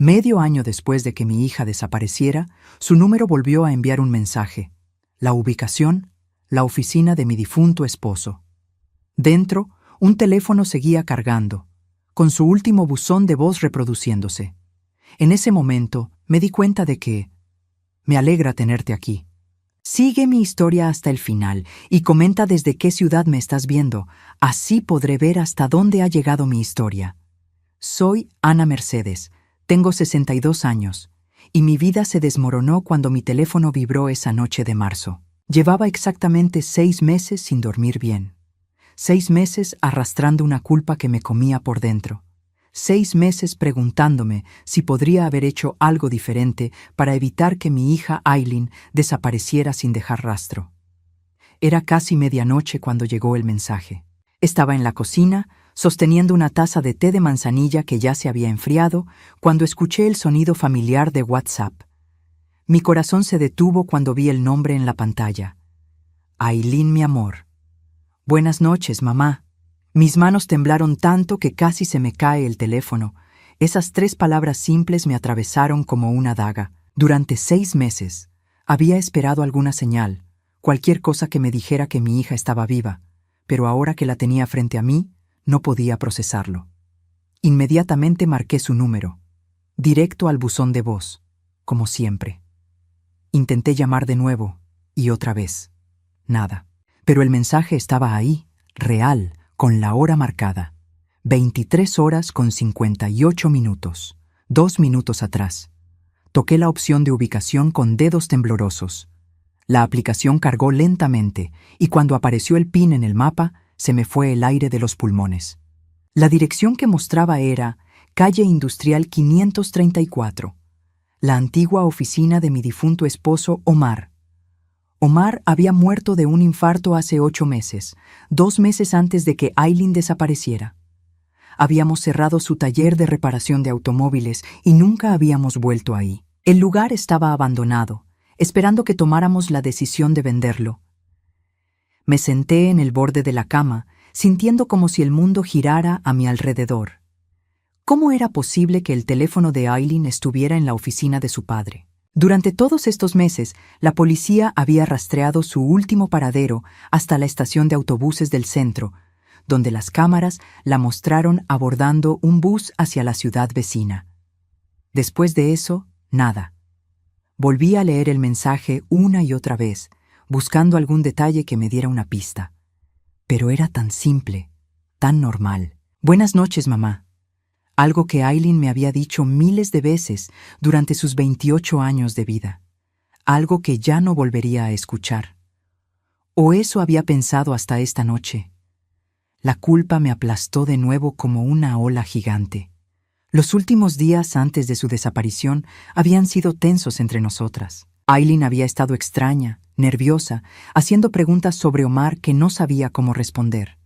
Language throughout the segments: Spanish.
Medio año después de que mi hija desapareciera, su número volvió a enviar un mensaje. La ubicación, la oficina de mi difunto esposo. Dentro, un teléfono seguía cargando, con su último buzón de voz reproduciéndose. En ese momento me di cuenta de que me alegra tenerte aquí. Sigue mi historia hasta el final y comenta desde qué ciudad me estás viendo. Así podré ver hasta dónde ha llegado mi historia. Soy Ana Mercedes, tengo 62 años, y mi vida se desmoronó cuando mi teléfono vibró esa noche de marzo. Llevaba exactamente 6 meses sin dormir bien. 6 meses arrastrando una culpa que me comía por dentro. 6 meses preguntándome si podría haber hecho algo diferente para evitar que mi hija Aileen desapareciera sin dejar rastro. Era casi medianoche cuando llegó el mensaje. Estaba en la cocina, sosteniendo una taza de té de manzanilla que ya se había enfriado, cuando escuché el sonido familiar de WhatsApp. Mi corazón se detuvo cuando vi el nombre en la pantalla. Aileen, mi amor. Buenas noches, mamá. Mis manos temblaron tanto que casi se me cae el teléfono. Esas 3 palabras simples me atravesaron como una daga. Durante 6 meses había esperado alguna señal, cualquier cosa que me dijera que mi hija estaba viva, pero ahora que la tenía frente a mí, no podía procesarlo. Inmediatamente marqué su número, directo al buzón de voz, como siempre. Intenté llamar de nuevo, y otra vez. Nada. Pero el mensaje estaba ahí, real, con la hora marcada. 23 horas con 58 minutos. 2 minutos atrás. Toqué la opción de ubicación con dedos temblorosos. La aplicación cargó lentamente, y cuando apareció el pin en el mapa, se me fue el aire de los pulmones. La dirección que mostraba era Calle Industrial 534, la antigua oficina de mi difunto esposo Omar. Omar había muerto de un infarto hace 8 meses, 2 meses antes de que Aileen desapareciera. Habíamos cerrado su taller de reparación de automóviles y nunca habíamos vuelto ahí. El lugar estaba abandonado, esperando que tomáramos la decisión de venderlo. Me senté en el borde de la cama, sintiendo como si el mundo girara a mi alrededor. ¿Cómo era posible que el teléfono de Aileen estuviera en la oficina de su padre? Durante todos estos meses, la policía había rastreado su último paradero hasta la estación de autobuses del centro, donde las cámaras la mostraron abordando un bus hacia la ciudad vecina. Después de eso, nada. Volví a leer el mensaje una y otra vez, buscando algún detalle que me diera una pista. Pero era tan simple, tan normal. Buenas noches, mamá. Algo que Aileen me había dicho miles de veces durante sus 28 años de vida. Algo que ya no volvería a escuchar. O eso había pensado hasta esta noche. La culpa me aplastó de nuevo como una ola gigante. Los últimos días antes de su desaparición habían sido tensos entre nosotras. Aileen había estado extraña, nerviosa, haciendo preguntas sobre Omar que no sabía cómo responder.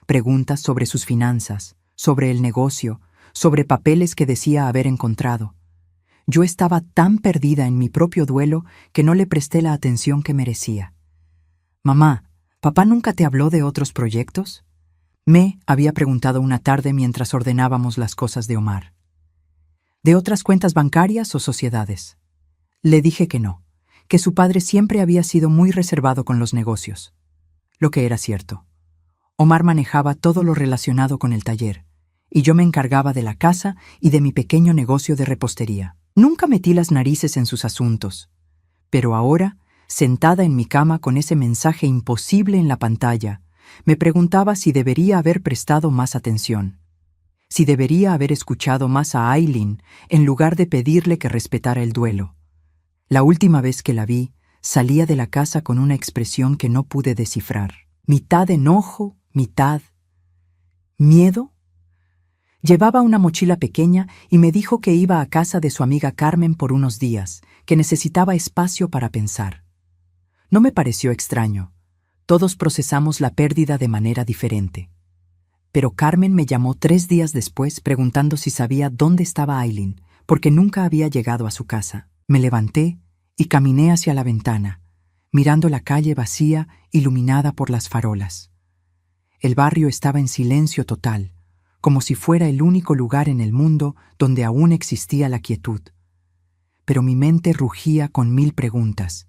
Preguntas sobre sus finanzas, sobre el negocio, sobre papeles que decía haber encontrado. Yo estaba tan perdida en mi propio duelo que no le presté la atención que merecía. «Mamá, ¿papá nunca te habló de otros proyectos?», me había preguntado una tarde mientras ordenábamos las cosas de Omar. ¿De otras cuentas bancarias o sociedades? Le dije que no, que su padre siempre había sido muy reservado con los negocios. Lo que era cierto. Omar manejaba todo lo relacionado con el taller, y yo me encargaba de la casa y de mi pequeño negocio de repostería. Nunca metí las narices en sus asuntos, pero ahora, sentada en mi cama con ese mensaje imposible en la pantalla, me preguntaba si debería haber prestado más atención, si debería haber escuchado más a Aileen en lugar de pedirle que respetara el duelo. La última vez que la vi, salía de la casa con una expresión que no pude descifrar. Mitad enojo, mitad miedo. Llevaba una mochila pequeña y me dijo que iba a casa de su amiga Carmen por unos días, que necesitaba espacio para pensar. No me pareció extraño. Todos procesamos la pérdida de manera diferente. Pero Carmen me llamó 3 días después preguntando si sabía dónde estaba Aileen, porque nunca había llegado a su casa. Me levanté y caminé hacia la ventana, mirando la calle vacía, iluminada por las farolas. El barrio estaba en silencio total, como si fuera el único lugar en el mundo donde aún existía la quietud. Pero mi mente rugía con 1000 preguntas.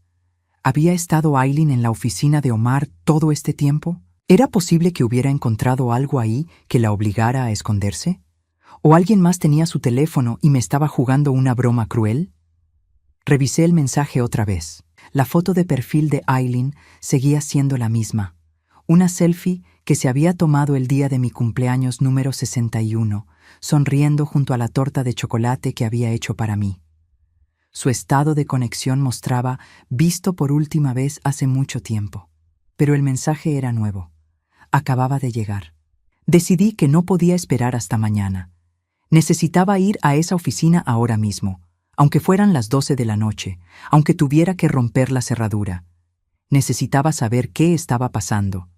¿Había estado Aileen en la oficina de Omar todo este tiempo? ¿Era posible que hubiera encontrado algo ahí que la obligara a esconderse? ¿O alguien más tenía su teléfono y me estaba jugando una broma cruel? Revisé el mensaje otra vez. La foto de perfil de Aileen seguía siendo la misma. Una selfie que se había tomado el día de mi cumpleaños número 61, sonriendo junto a la torta de chocolate que había hecho para mí. Su estado de conexión mostraba visto por última vez hace mucho tiempo. Pero el mensaje era nuevo. Acababa de llegar. Decidí que no podía esperar hasta mañana. Necesitaba ir a esa oficina ahora mismo, aunque fueran las 12 de la noche, aunque tuviera que romper la cerradura. Necesitaba saber qué estaba pasando.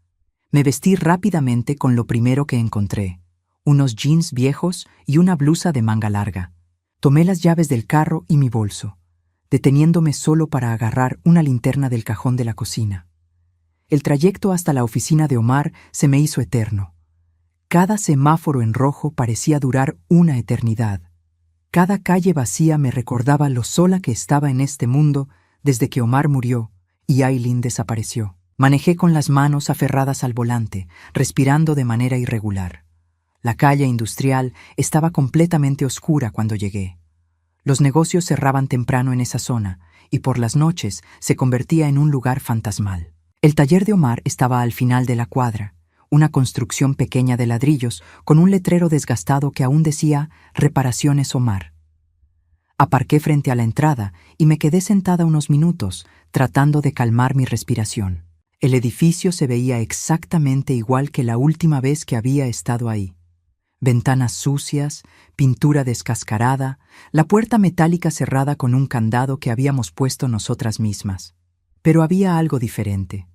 Me vestí rápidamente con lo primero que encontré: unos jeans viejos y una blusa de manga larga. Tomé las llaves del carro y mi bolso, deteniéndome solo para agarrar una linterna del cajón de la cocina. El trayecto hasta la oficina de Omar se me hizo eterno. Cada semáforo en rojo parecía durar una eternidad. Cada calle vacía me recordaba lo sola que estaba en este mundo desde que Omar murió y Aileen desapareció. Manejé con las manos aferradas al volante, respirando de manera irregular. La calle industrial estaba completamente oscura cuando llegué. Los negocios cerraban temprano en esa zona y por las noches se convertía en un lugar fantasmal. El taller de Omar estaba al final de la cuadra, una construcción pequeña de ladrillos con un letrero desgastado que aún decía «Reparaciones Omar». Aparqué frente a la entrada y me quedé sentada unos minutos, tratando de calmar mi respiración. El edificio se veía exactamente igual que la última vez que había estado ahí. Ventanas sucias, pintura descascarada, la puerta metálica cerrada con un candado que habíamos puesto nosotras mismas. Pero había algo diferente.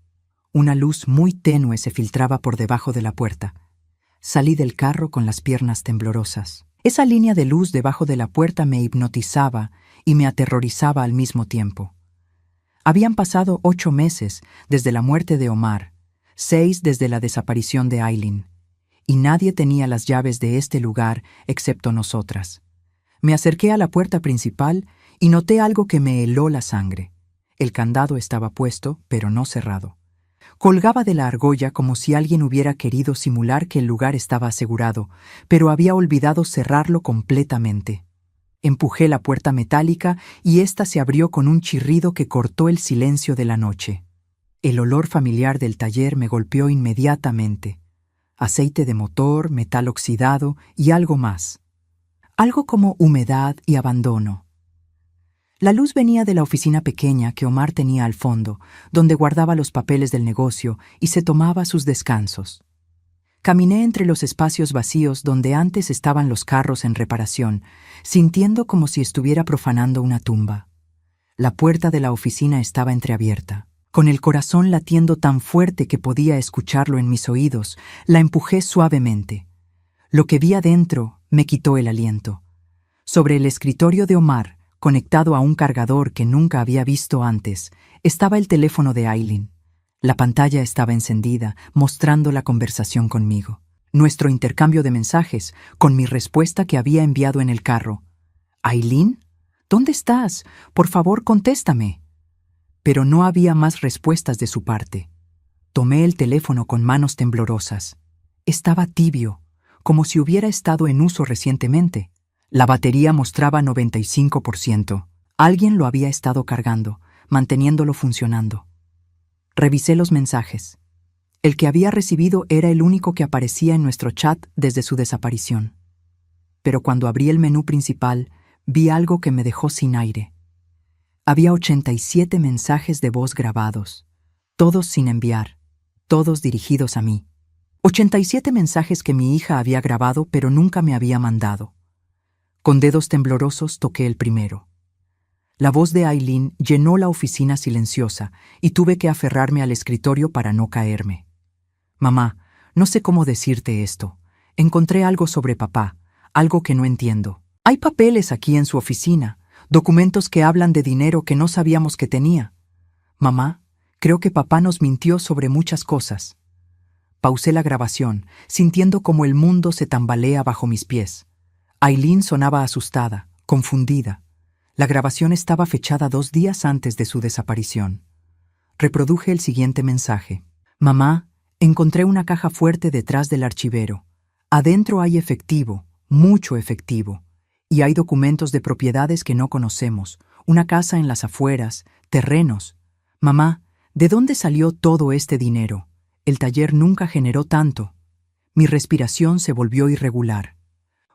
Una luz muy tenue se filtraba por debajo de la puerta. Salí del carro con las piernas temblorosas. Esa línea de luz debajo de la puerta me hipnotizaba y me aterrorizaba al mismo tiempo. Habían pasado 8 meses desde la muerte de Omar, 6 desde la desaparición de Aileen, y nadie tenía las llaves de este lugar excepto nosotras. Me acerqué a la puerta principal y noté algo que me heló la sangre. El candado estaba puesto, pero no cerrado. Colgaba de la argolla como si alguien hubiera querido simular que el lugar estaba asegurado, pero había olvidado cerrarlo completamente. Empujé la puerta metálica y ésta se abrió con un chirrido que cortó el silencio de la noche. El olor familiar del taller me golpeó inmediatamente. Aceite de motor, metal oxidado y algo más. Algo como humedad y abandono. La luz venía de la oficina pequeña que Omar tenía al fondo, donde guardaba los papeles del negocio y se tomaba sus descansos. Caminé entre los espacios vacíos donde antes estaban los carros en reparación, sintiendo como si estuviera profanando una tumba. La puerta de la oficina estaba entreabierta. Con el corazón latiendo tan fuerte que podía escucharlo en mis oídos, la empujé suavemente. Lo que vi adentro me quitó el aliento. Sobre el escritorio de Omar, conectado a un cargador que nunca había visto antes, estaba el teléfono de Aileen. La pantalla estaba encendida, mostrando la conversación conmigo. Nuestro intercambio de mensajes, con mi respuesta que había enviado en el carro. «¿Aileen? ¿Dónde estás? Por favor, contéstame». Pero no había más respuestas de su parte. Tomé el teléfono con manos temblorosas. Estaba tibio, como si hubiera estado en uso recientemente. La batería mostraba 95%. Alguien lo había estado cargando, manteniéndolo funcionando. Revisé los mensajes. El que había recibido era el único que aparecía en nuestro chat desde su desaparición. Pero cuando abrí el menú principal, vi algo que me dejó sin aire. Había 87 mensajes de voz grabados, todos sin enviar, todos dirigidos a mí. 87 mensajes que mi hija había grabado pero nunca me había mandado. Con dedos temblorosos toqué el primero. La voz de Aileen llenó la oficina silenciosa y tuve que aferrarme al escritorio para no caerme. «Mamá, no sé cómo decirte esto. Encontré algo sobre papá, algo que no entiendo. Hay papeles aquí en su oficina, documentos que hablan de dinero que no sabíamos que tenía. Mamá, creo que papá nos mintió sobre muchas cosas. Pausé la grabación, sintiendo como el mundo se tambalea bajo mis pies. Aileen sonaba asustada, confundida. La grabación estaba fechada 2 días antes de su desaparición. Reproduje el siguiente mensaje. Mamá, encontré una caja fuerte detrás del archivero. Adentro hay efectivo, mucho efectivo. Y hay documentos de propiedades que no conocemos, una casa en las afueras, terrenos. Mamá, ¿de dónde salió todo este dinero? El taller nunca generó tanto. Mi respiración se volvió irregular.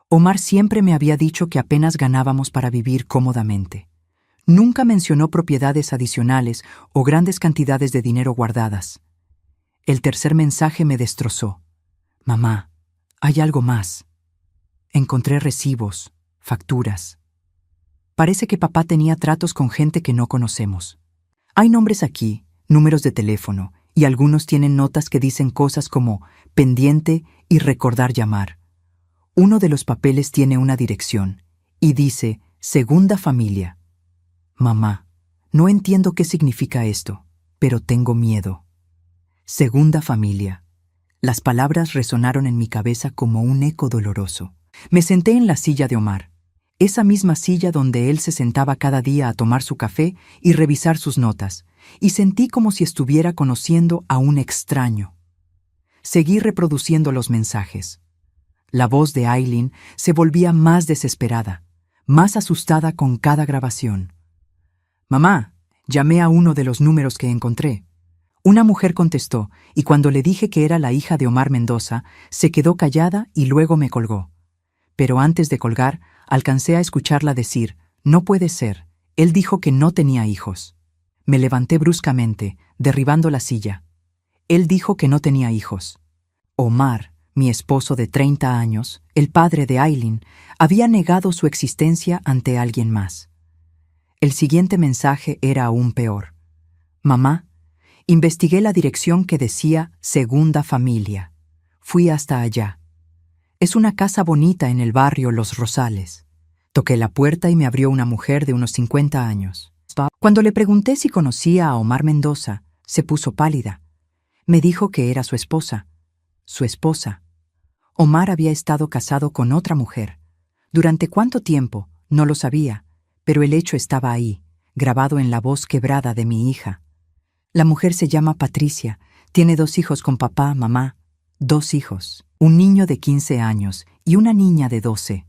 Omar siempre me había dicho que apenas ganábamos para vivir cómodamente. Nunca mencionó propiedades adicionales o grandes cantidades de dinero guardadas. El tercer mensaje me destrozó. Mamá, hay algo más. Encontré recibos, facturas. Parece que papá tenía tratos con gente que no conocemos. Hay nombres aquí, números de teléfono, y algunos tienen notas que dicen cosas como pendiente y recordar llamar. Uno de los papeles tiene una dirección y dice segunda familia. Mamá, no entiendo qué significa esto, pero tengo miedo. Segunda familia. Las palabras resonaron en mi cabeza como un eco doloroso. Me senté en la silla de Omar, esa misma silla donde él se sentaba cada día a tomar su café y revisar sus notas, y sentí como si estuviera conociendo a un extraño. Seguí reproduciendo los mensajes. La voz de Aileen se volvía más desesperada, más asustada con cada grabación. Mamá, llamé a uno de los números que encontré. Una mujer contestó, y cuando le dije que era la hija de Omar Mendoza, se quedó callada y luego me colgó. Pero antes de colgar, alcancé a escucharla decir, no puede ser, él dijo que no tenía hijos. Me levanté bruscamente, derribando la silla. Él dijo que no tenía hijos. Omar, mi esposo de 30 años, el padre de Aileen, había negado su existencia ante alguien más. El siguiente mensaje era aún peor. Mamá, investigué la dirección que decía segunda familia. Fui hasta allá. Es una casa bonita en el barrio Los Rosales. Toqué la puerta y me abrió una mujer de unos 50 años. Cuando le pregunté si conocía a Omar Mendoza, se puso pálida. Me dijo que era su esposa. Su esposa. Omar había estado casado con otra mujer. ¿Durante cuánto tiempo? No lo sabía, pero el hecho estaba ahí, grabado en la voz quebrada de mi hija. La mujer se llama Patricia, tiene 2 hijos con papá, mamá. 2 hijos, un niño de 15 años y una niña de 12.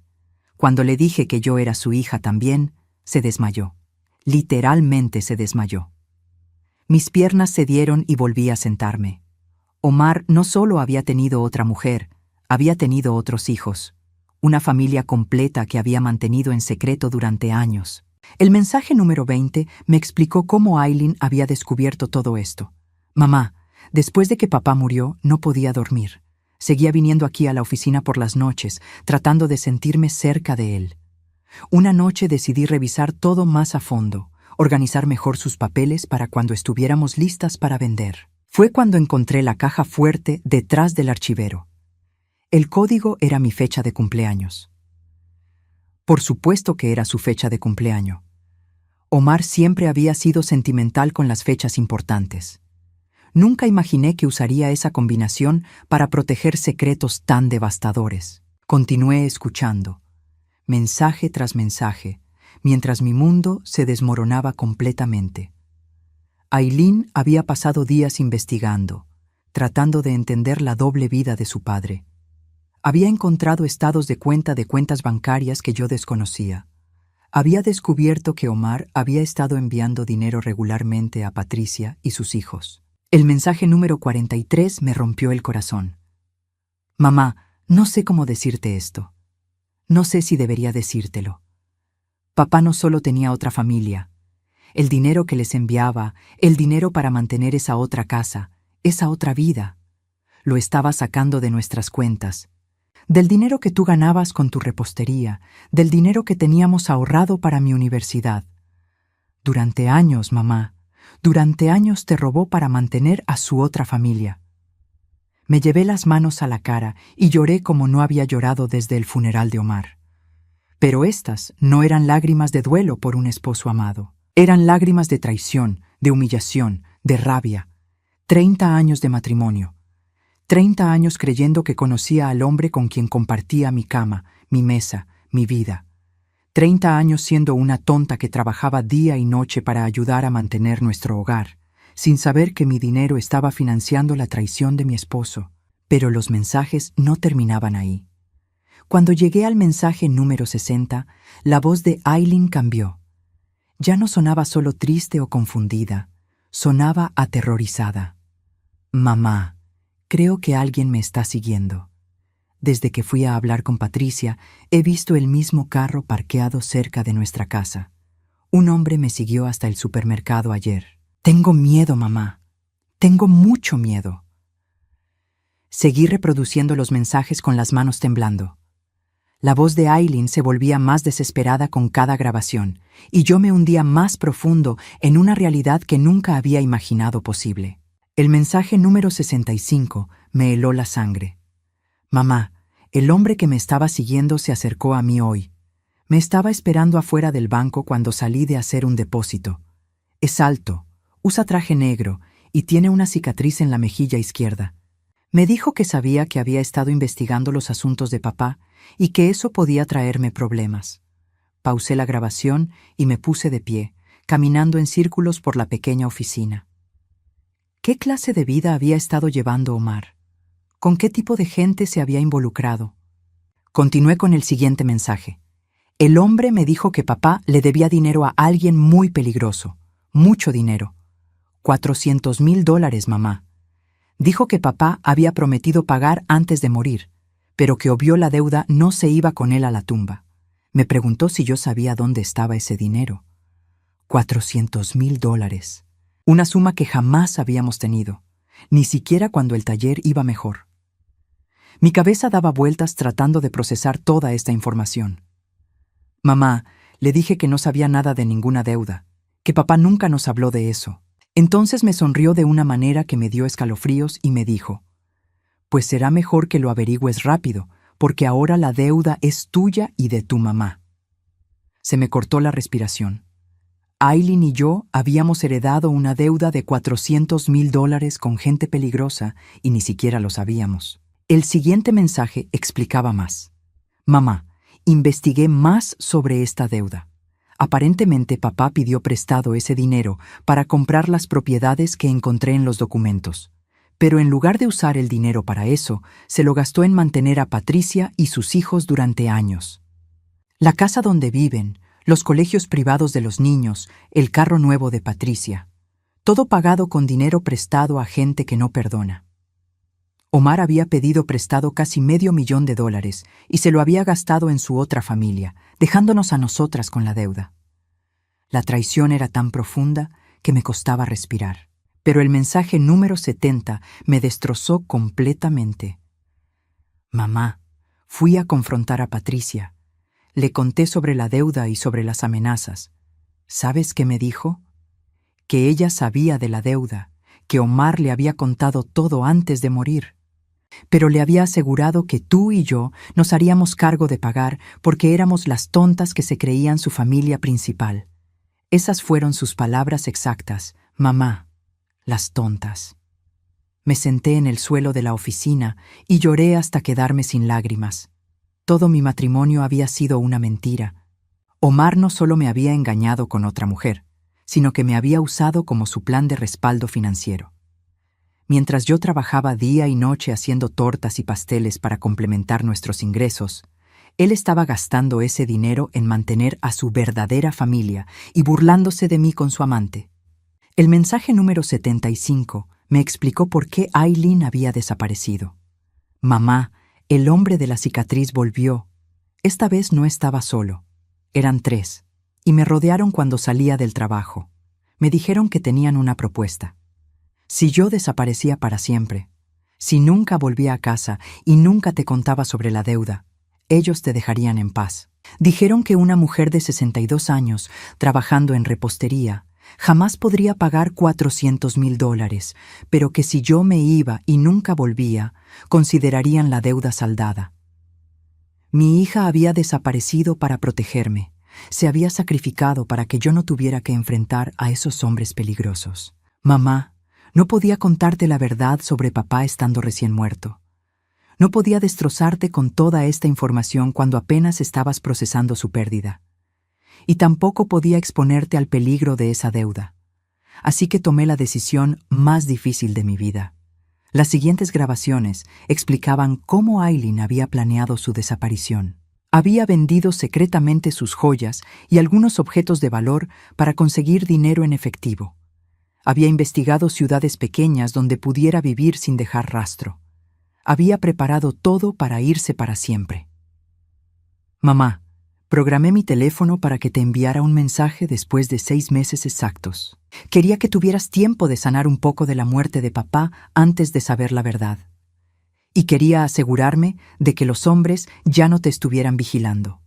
Cuando le dije que yo era su hija también, se desmayó. Literalmente se desmayó. Mis piernas cedieron y volví a sentarme. Omar no solo había tenido otra mujer, había tenido otros hijos. Una familia completa que había mantenido en secreto durante años. El mensaje número 20 me explicó cómo Aileen había descubierto todo esto. Mamá, después de que papá murió, no podía dormir. Seguía viniendo aquí a la oficina por las noches, tratando de sentirme cerca de él. Una noche decidí revisar todo más a fondo, organizar mejor sus papeles para cuando estuviéramos listas para vender. Fue cuando encontré la caja fuerte detrás del archivero. El código era mi fecha de cumpleaños. Por supuesto que era su fecha de cumpleaños. Omar siempre había sido sentimental con las fechas importantes. Nunca imaginé que usaría esa combinación para proteger secretos tan devastadores. Continué escuchando, mensaje tras mensaje, mientras mi mundo se desmoronaba completamente. Aileen había pasado días investigando, tratando de entender la doble vida de su padre. Había encontrado estados de cuentas bancarias que yo desconocía. Había descubierto que Omar había estado enviando dinero regularmente a Patricia y sus hijos. El mensaje número 43 me rompió el corazón. Mamá, no sé cómo decirte esto. No sé si debería decírtelo. Papá no solo tenía otra familia. El dinero que les enviaba, el dinero para mantener esa otra casa, esa otra vida, lo estaba sacando de nuestras cuentas. Del dinero que tú ganabas con tu repostería, del dinero que teníamos ahorrado para mi universidad. Durante años, mamá, durante años te robó para mantener a su otra familia. Me llevé las manos a la cara y lloré como no había llorado desde el funeral de Omar. Pero estas no eran lágrimas de duelo por un esposo amado. Eran lágrimas de traición, de humillación, de rabia. 30 años de matrimonio. 30 años creyendo que conocía al hombre con quien compartía mi cama, mi mesa, mi vida. 30 años siendo una tonta que trabajaba día y noche para ayudar a mantener nuestro hogar, sin saber que mi dinero estaba financiando la traición de mi esposo. Pero los mensajes no terminaban ahí. Cuando llegué al mensaje número 60, la voz de Aileen cambió. Ya no sonaba solo triste o confundida, sonaba aterrorizada. Mamá, creo que alguien me está siguiendo. Desde que fui a hablar con Patricia, he visto el mismo carro parqueado cerca de nuestra casa. Un hombre me siguió hasta el supermercado ayer. Tengo miedo, mamá. Tengo mucho miedo. Seguí reproduciendo los mensajes con las manos temblando. La voz de Aileen se volvía más desesperada con cada grabación, y yo me hundía más profundo en una realidad que nunca había imaginado posible. El mensaje número 65 me heló la sangre. Mamá, el hombre que me estaba siguiendo se acercó a mí hoy. Me estaba esperando afuera del banco cuando salí de hacer un depósito. Es alto, usa traje negro y tiene una cicatriz en la mejilla izquierda. Me dijo que sabía que había estado investigando los asuntos de papá y que eso podía traerme problemas. Pausé la grabación y me puse de pie, caminando en círculos por la pequeña oficina. ¿Qué clase de vida había estado llevando Omar? ¿Con qué tipo de gente se había involucrado? Continué con el siguiente mensaje. El hombre me dijo que papá le debía dinero a alguien muy peligroso, mucho dinero. $400,000, mamá. Dijo que papá había prometido pagar antes de morir, pero que obvió la deuda no se iba con él a la tumba. Me preguntó si yo sabía dónde estaba ese dinero. $400,000. Una suma que jamás habíamos tenido, ni siquiera cuando el taller iba mejor. Mi cabeza daba vueltas tratando de procesar toda esta información. Mamá, le dije que no sabía nada de ninguna deuda, que papá nunca nos habló de eso. Entonces me sonrió de una manera que me dio escalofríos y me dijo, pues será mejor que lo averigües rápido, porque ahora la deuda es tuya y de tu mamá. Se me cortó la respiración. Aileen y yo habíamos heredado una deuda de $400,000 con gente peligrosa y ni siquiera lo sabíamos. El siguiente mensaje explicaba más. Mamá, investigué más sobre esta deuda. Aparentemente papá pidió prestado ese dinero para comprar las propiedades que encontré en los documentos. Pero en lugar de usar el dinero para eso, se lo gastó en mantener a Patricia y sus hijos durante años. La casa donde viven, los colegios privados de los niños, el carro nuevo de Patricia. Todo pagado con dinero prestado a gente que no perdona. Omar había pedido prestado casi $500,000 y se lo había gastado en su otra familia, dejándonos a nosotras con la deuda. La traición era tan profunda que me costaba respirar. Pero el mensaje número 70 me destrozó completamente. Mamá, fui a confrontar a Patricia. Le conté sobre la deuda y sobre las amenazas. ¿Sabes qué me dijo? Que ella sabía de la deuda, que Omar le había contado todo antes de morir. Pero le había asegurado que tú y yo nos haríamos cargo de pagar porque éramos las tontas que se creían su familia principal. Esas fueron sus palabras exactas, mamá, las tontas. Me senté en el suelo de la oficina y lloré hasta quedarme sin lágrimas. Todo mi matrimonio había sido una mentira. Omar no solo me había engañado con otra mujer, sino que me había usado como su plan de respaldo financiero. Mientras yo trabajaba día y noche haciendo tortas y pasteles para complementar nuestros ingresos, él estaba gastando ese dinero en mantener a su verdadera familia y burlándose de mí con su amante. El mensaje número 75 me explicó por qué Aileen había desaparecido. Mamá, el hombre de la cicatriz volvió. Esta vez no estaba solo. Eran 3, y me rodearon cuando salía del trabajo. Me dijeron que tenían una propuesta. Si yo desaparecía para siempre, si nunca volvía a casa y nunca te contaba sobre la deuda, ellos te dejarían en paz. Dijeron que una mujer de 62 años, trabajando en repostería, jamás podría pagar $400,000, pero que si yo me iba y nunca volvía, considerarían la deuda saldada. Mi hija había desaparecido para protegerme, se había sacrificado para que yo no tuviera que enfrentar a esos hombres peligrosos. Mamá, No podía contarte la verdad sobre papá estando recién muerto. No podía destrozarte con toda esta información cuando apenas estabas procesando su pérdida. Y tampoco podía exponerte al peligro de esa deuda. Así que tomé la decisión más difícil de mi vida. Las siguientes grabaciones explicaban cómo Aileen había planeado su desaparición. Había vendido secretamente sus joyas y algunos objetos de valor para conseguir dinero en efectivo. Había investigado ciudades pequeñas donde pudiera vivir sin dejar rastro. Había preparado todo para irse para siempre. Mamá, programé mi teléfono para que te enviara un mensaje después de 6 meses exactos. Quería que tuvieras tiempo de sanar un poco de la muerte de papá antes de saber la verdad. Y quería asegurarme de que los hombres ya no te estuvieran vigilando.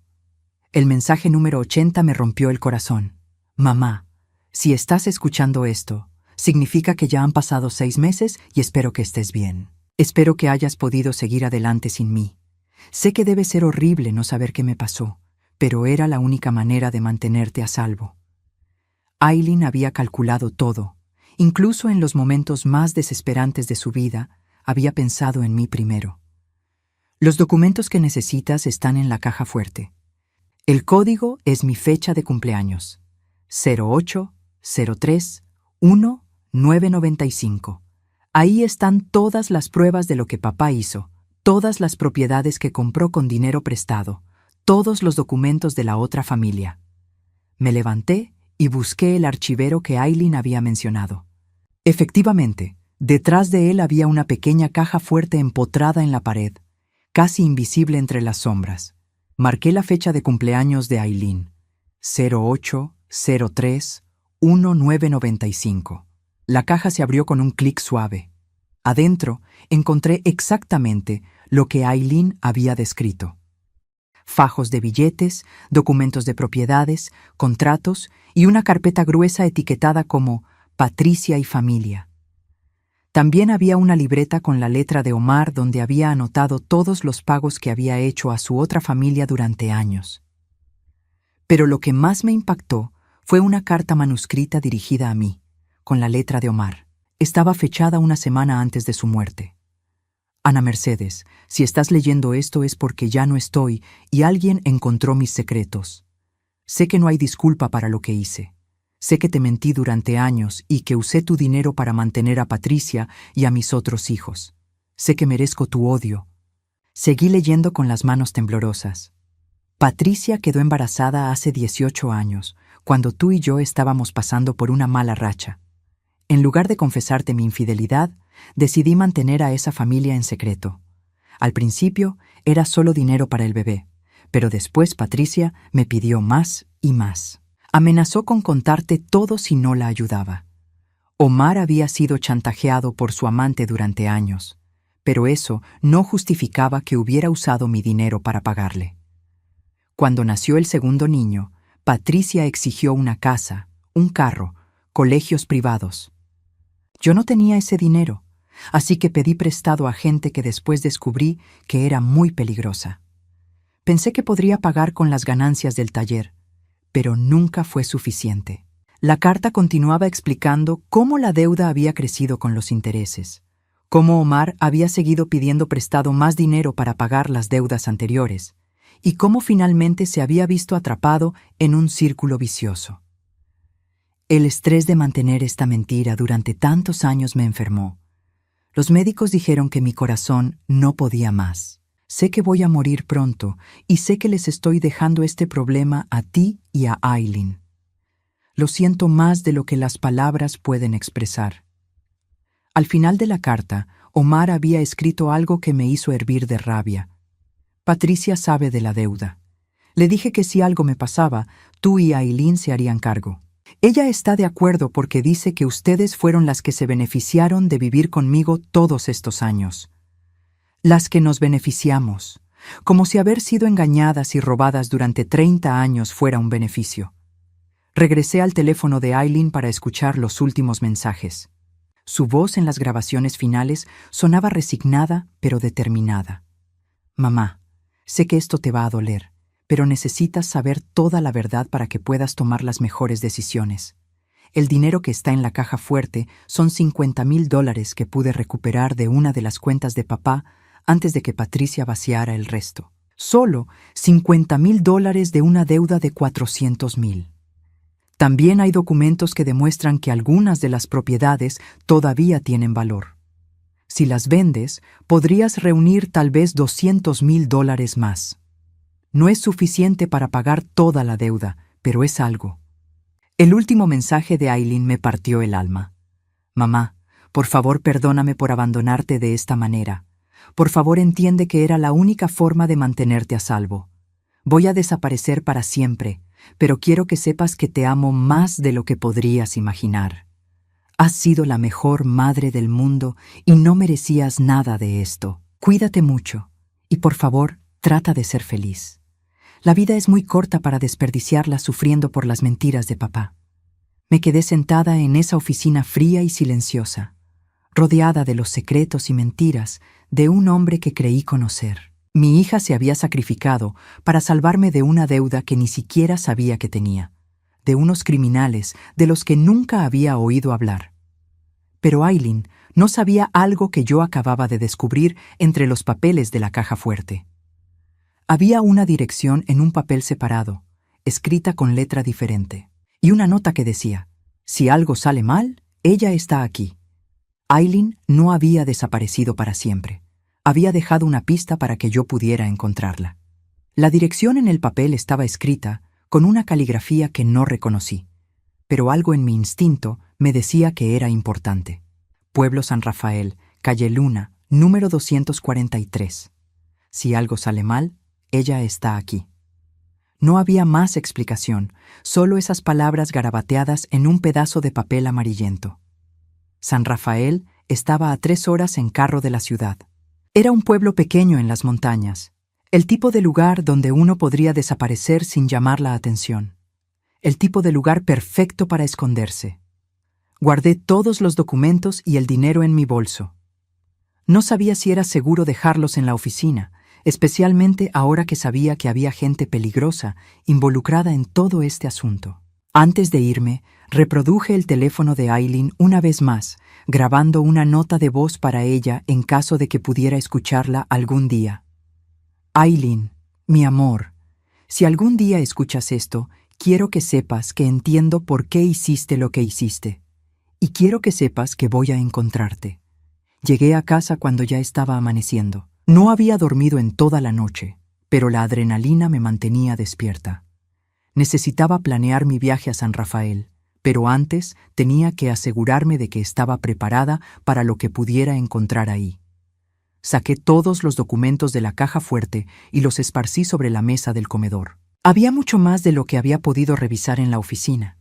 El mensaje número 80 me rompió el corazón. Mamá, si estás escuchando esto, significa que ya han pasado 6 meses y espero que estés bien. Espero que hayas podido seguir adelante sin mí. Sé que debe ser horrible no saber qué me pasó, pero era la única manera de mantenerte a salvo. Aileen había calculado todo. Incluso en los momentos más desesperantes de su vida, había pensado en mí primero. Los documentos que necesitas están en la caja fuerte. El código es mi fecha de cumpleaños. 08031995. Ahí están todas las pruebas de lo que papá hizo, todas las propiedades que compró con dinero prestado, todos los documentos de la otra familia. Me levanté y busqué el archivero que Aileen había mencionado. Efectivamente, detrás de él había una pequeña caja fuerte empotrada en la pared, casi invisible entre las sombras. Marqué la fecha de cumpleaños de Aileen, 08031995. La caja se abrió con un clic suave. Adentro encontré exactamente lo que Aileen había descrito. Fajos de billetes, documentos de propiedades, contratos y una carpeta gruesa etiquetada como Patricia y familia. También había una libreta con la letra de Omar donde había anotado todos los pagos que había hecho a su otra familia durante años. Pero lo que más me impactó fue una carta manuscrita dirigida a mí, con la letra de Omar. Estaba fechada una semana antes de su muerte. Ana Mercedes, si estás leyendo esto es porque ya no estoy y alguien encontró mis secretos. Sé que no hay disculpa para lo que hice. Sé que te mentí durante años y que usé tu dinero para mantener a Patricia y a mis otros hijos. Sé que merezco tu odio. Seguí leyendo con las manos temblorosas. Patricia quedó embarazada hace 18 años, cuando tú y yo estábamos pasando por una mala racha. En lugar de confesarte mi infidelidad, decidí mantener a esa familia en secreto. Al principio era solo dinero para el bebé, pero después Patricia me pidió más y más. Amenazó con contarte todo si no la ayudaba. Omar había sido chantajeado por su amante durante años, pero eso no justificaba que hubiera usado mi dinero para pagarle. Cuando nació el segundo niño, Patricia exigió una casa, un carro, colegios privados. Yo no tenía ese dinero, así que pedí prestado a gente que después descubrí que era muy peligrosa. Pensé que podría pagar con las ganancias del taller, pero nunca fue suficiente. La carta continuaba explicando cómo la deuda había crecido con los intereses, cómo Omar había seguido pidiendo prestado más dinero para pagar las deudas anteriores, y cómo finalmente se había visto atrapado en un círculo vicioso. El estrés de mantener esta mentira durante tantos años me enfermó. Los médicos dijeron que mi corazón no podía más. Sé que voy a morir pronto y sé que les estoy dejando este problema a ti y a Aileen. Lo siento más de lo que las palabras pueden expresar. Al final de la carta, Omar había escrito algo que me hizo hervir de rabia. Patricia sabe de la deuda. Le dije que si algo me pasaba, tú y Aileen se harían cargo. Ella está de acuerdo porque dice que ustedes fueron las que se beneficiaron de vivir conmigo todos estos años. Las que nos beneficiamos, como si haber sido engañadas y robadas durante 30 años fuera un beneficio. Regresé al teléfono de Aileen para escuchar los últimos mensajes. Su voz en las grabaciones finales sonaba resignada pero determinada. Mamá, sé que esto te va a doler, pero necesitas saber toda la verdad para que puedas tomar las mejores decisiones. El dinero que está en la caja fuerte son $50,000 que pude recuperar de una de las cuentas de papá antes de que Patricia vaciara el resto. Solo $50,000 de una deuda de $400,000. También hay documentos que demuestran que algunas de las propiedades todavía tienen valor. Si las vendes, podrías reunir tal vez $200,000 más. No es suficiente para pagar toda la deuda, pero es algo. El último mensaje de Aileen me partió el alma. Mamá, por favor perdóname por abandonarte de esta manera. Por favor entiende que era la única forma de mantenerte a salvo. Voy a desaparecer para siempre, pero quiero que sepas que te amo más de lo que podrías imaginar. Has sido la mejor madre del mundo y no merecías nada de esto. Cuídate mucho y por favor trata de ser feliz. La vida es muy corta para desperdiciarla sufriendo por las mentiras de papá. Me quedé sentada en esa oficina fría y silenciosa, rodeada de los secretos y mentiras de un hombre que creí conocer. Mi hija se había sacrificado para salvarme de una deuda que ni siquiera sabía que tenía, de unos criminales de los que nunca había oído hablar. Pero Aileen no sabía algo que yo acababa de descubrir entre los papeles de la caja fuerte. Había una dirección en un papel separado, escrita con letra diferente, y una nota que decía: si algo sale mal, ella está aquí. Aileen no había desaparecido para siempre. Había dejado una pista para que yo pudiera encontrarla. La dirección en el papel estaba escrita con una caligrafía que no reconocí, pero algo en mi instinto me decía que era importante. Pueblo San Rafael, calle Luna, número 243. Si algo sale mal, ella está aquí. No había más explicación, solo esas palabras garabateadas en un pedazo de papel amarillento. San Rafael estaba a 3 horas en carro de la ciudad. Era un pueblo pequeño en las montañas, el tipo de lugar donde uno podría desaparecer sin llamar la atención. El tipo de lugar perfecto para esconderse. Guardé todos los documentos y el dinero en mi bolso. No sabía si era seguro dejarlos en la oficina, especialmente ahora que sabía que había gente peligrosa involucrada en todo este asunto. Antes de irme, reproduje el teléfono de Aileen una vez más, grabando una nota de voz para ella en caso de que pudiera escucharla algún día. Aileen, mi amor, si algún día escuchas esto, quiero que sepas que entiendo por qué hiciste lo que hiciste. Y quiero que sepas que voy a encontrarte. Llegué a casa cuando ya estaba amaneciendo. No había dormido en toda la noche, pero la adrenalina me mantenía despierta. Necesitaba planear mi viaje a San Rafael, pero antes tenía que asegurarme de que estaba preparada para lo que pudiera encontrar ahí. Saqué todos los documentos de la caja fuerte y los esparcí sobre la mesa del comedor. Había mucho más de lo que había podido revisar en la oficina.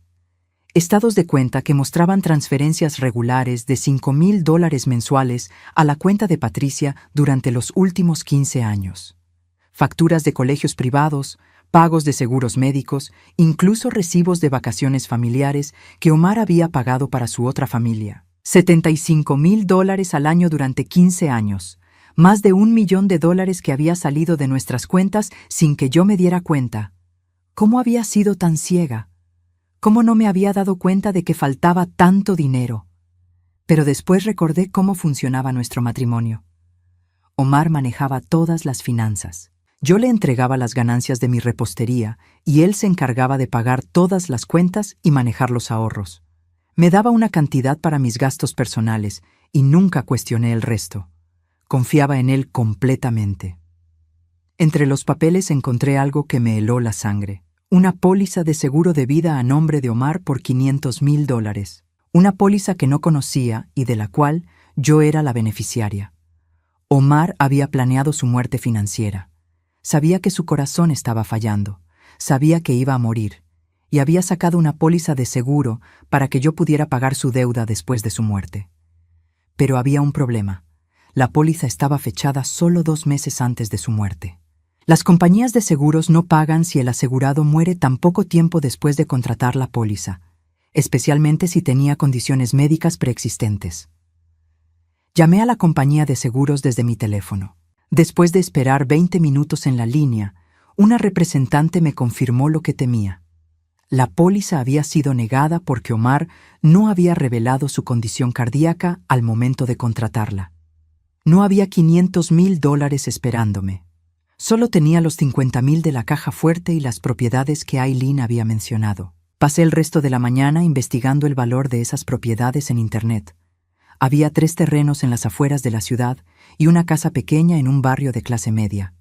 Estados de cuenta que mostraban transferencias regulares de $5,000 mensuales a la cuenta de Patricia durante los últimos 15 años. Facturas de colegios privados, pagos de seguros médicos, incluso recibos de vacaciones familiares que Omar había pagado para su otra familia. $75,000 al año durante 15 años. Más de $1 millón que había salido de nuestras cuentas sin que yo me diera cuenta. ¿Cómo había sido tan ciega? ¿Cómo no me había dado cuenta de que faltaba tanto dinero? Pero después recordé cómo funcionaba nuestro matrimonio. Omar manejaba todas las finanzas. Yo le entregaba las ganancias de mi repostería y él se encargaba de pagar todas las cuentas y manejar los ahorros. Me daba una cantidad para mis gastos personales y nunca cuestioné el resto. Confiaba en él completamente. Entre los papeles encontré algo que me heló la sangre. Una póliza de seguro de vida a nombre de Omar por $500,000. Una póliza que no conocía y de la cual yo era la beneficiaria. Omar había planeado su muerte financiera. Sabía que su corazón estaba fallando. Sabía que iba a morir. Y había sacado una póliza de seguro para que yo pudiera pagar su deuda después de su muerte. Pero había un problema. La póliza estaba fechada solo 2 meses antes de su muerte. Las compañías de seguros no pagan si el asegurado muere tan poco tiempo después de contratar la póliza, especialmente si tenía condiciones médicas preexistentes. Llamé a la compañía de seguros desde mi teléfono. Después de esperar 20 minutos en la línea, una representante me confirmó lo que temía. La póliza había sido negada porque Omar no había revelado su condición cardíaca al momento de contratarla. No había $500,000 esperándome. Solo tenía los 50,000 de la caja fuerte y las propiedades que Aileen había mencionado. Pasé el resto de la mañana investigando el valor de esas propiedades en Internet. Había 3 terrenos en las afueras de la ciudad y una casa pequeña en un barrio de clase media.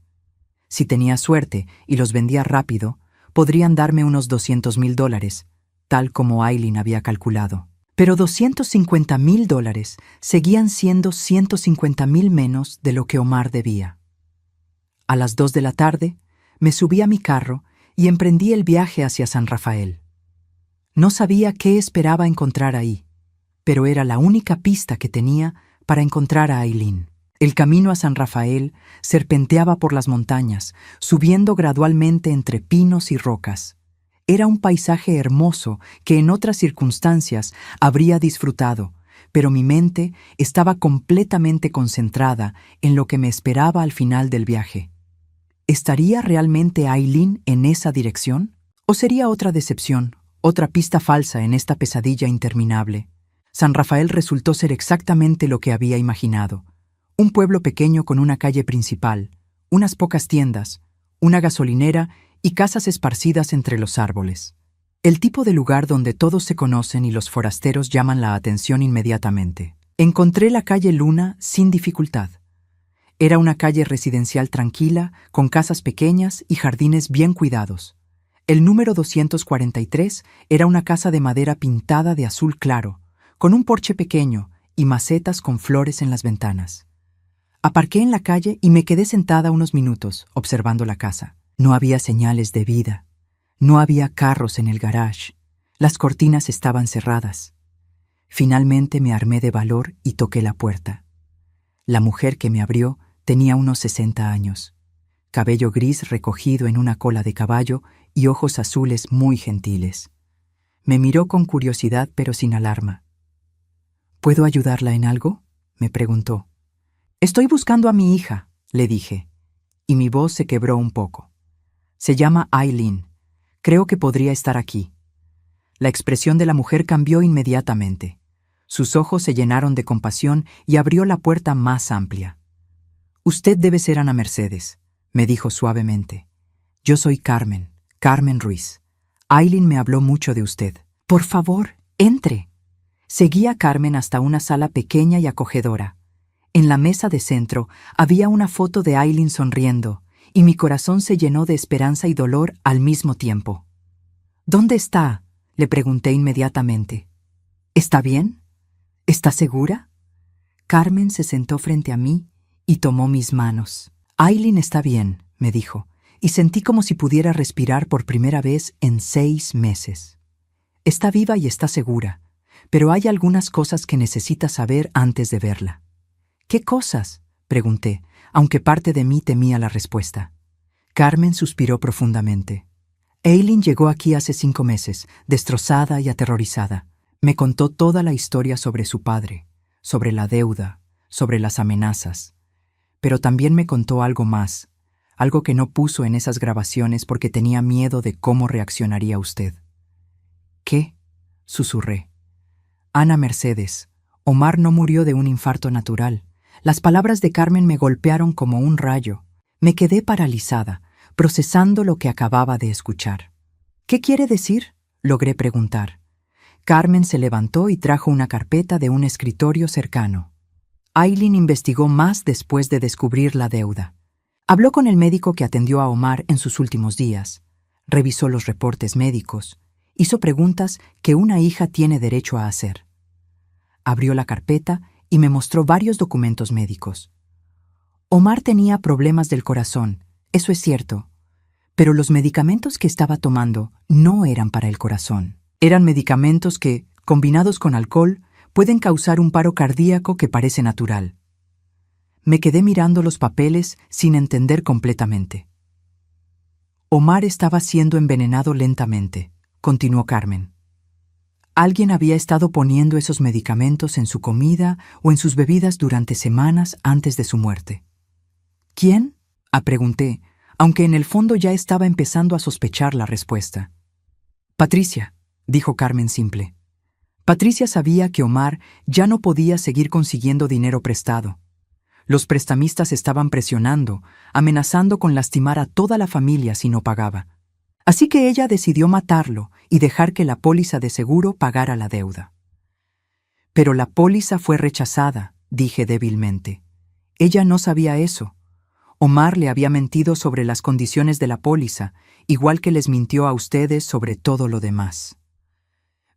Si tenía suerte y los vendía rápido, podrían darme unos $200,000, tal como Aileen había calculado. Pero $250,000 seguían siendo $150,000 menos de lo que Omar debía. A las 2 de la tarde, me subí a mi carro y emprendí el viaje hacia San Rafael. No sabía qué esperaba encontrar ahí, pero era la única pista que tenía para encontrar a Aileen. El camino a San Rafael serpenteaba por las montañas, subiendo gradualmente entre pinos y rocas. Era un paisaje hermoso que en otras circunstancias habría disfrutado, pero mi mente estaba completamente concentrada en lo que me esperaba al final del viaje. ¿Estaría realmente Aileen en esa dirección? ¿O sería otra decepción, otra pista falsa en esta pesadilla interminable? San Rafael resultó ser exactamente lo que había imaginado. Un pueblo pequeño con una calle principal, unas pocas tiendas, una gasolinera y casas esparcidas entre los árboles. El tipo de lugar donde todos se conocen y los forasteros llaman la atención inmediatamente. Encontré la calle Luna sin dificultad. Era una calle residencial tranquila, con casas pequeñas y jardines bien cuidados. El número 243 era una casa de madera pintada de azul claro, con un porche pequeño y macetas con flores en las ventanas. Aparqué en la calle y me quedé sentada unos minutos observando la casa. No había señales de vida. No había carros en el garage. Las cortinas estaban cerradas. Finalmente me armé de valor y toqué la puerta. La mujer que me abrió tenía unos 60 años, cabello gris recogido en una cola de caballo y ojos azules muy gentiles. Me miró con curiosidad pero sin alarma. ¿Puedo ayudarla en algo?, me preguntó. Estoy buscando a mi hija, le dije, y mi voz se quebró un poco. Se llama Aileen. Creo que podría estar aquí. La expresión de la mujer cambió inmediatamente. Sus ojos se llenaron de compasión y abrió la puerta más amplia. Usted debe ser Ana Mercedes, me dijo suavemente. Yo soy Carmen, Carmen Ruiz. Aileen me habló mucho de usted. Por favor, entre. Seguí a Carmen hasta una sala pequeña y acogedora. En la mesa de centro había una foto de Aileen sonriendo, y mi corazón se llenó de esperanza y dolor al mismo tiempo. ¿Dónde está?, le pregunté inmediatamente. ¿Está bien? ¿Está segura? Carmen se sentó frente a mí y tomó mis manos. Aileen está bien, me dijo, y sentí como si pudiera respirar por primera vez en 6 meses. Está viva y está segura, pero hay algunas cosas que necesita saber antes de verla. ¿Qué cosas?, pregunté, aunque parte de mí temía la respuesta. Carmen suspiró profundamente. Aileen llegó aquí hace 5 meses, destrozada y aterrorizada. Me contó toda la historia sobre su padre, sobre la deuda, sobre las amenazas. Pero también me contó algo más, algo que no puso en esas grabaciones porque tenía miedo de cómo reaccionaría usted. ¿Qué?, susurré. Ana Mercedes, Omar no murió de un infarto natural. Las palabras de Carmen me golpearon como un rayo. Me quedé paralizada, procesando lo que acababa de escuchar. ¿Qué quiere decir?, logré preguntar. Carmen se levantó y trajo una carpeta de un escritorio cercano. Aileen investigó más después de descubrir la deuda. Habló con el médico que atendió a Omar en sus últimos días. Revisó los reportes médicos. Hizo preguntas que una hija tiene derecho a hacer. Abrió la carpeta y me mostró varios documentos médicos. Omar tenía problemas del corazón, eso es cierto, pero los medicamentos que estaba tomando no eran para el corazón. Eran medicamentos que, combinados con alcohol, pueden causar un paro cardíaco que parece natural. Me quedé mirando los papeles sin entender completamente. Omar estaba siendo envenenado lentamente, continuó Carmen. Alguien había estado poniendo esos medicamentos en su comida o en sus bebidas durante semanas antes de su muerte. ¿Quién?, pregunté, aunque en el fondo ya estaba empezando a sospechar la respuesta. Patricia, dijo Carmen simple. Patricia sabía que Omar ya no podía seguir consiguiendo dinero prestado. Los prestamistas estaban presionando, amenazando con lastimar a toda la familia si no pagaba. Así que ella decidió matarlo y dejar que la póliza de seguro pagara la deuda. Pero la póliza fue rechazada, dije débilmente. Ella no sabía eso. Omar le había mentido sobre las condiciones de la póliza, igual que les mintió a ustedes sobre todo lo demás.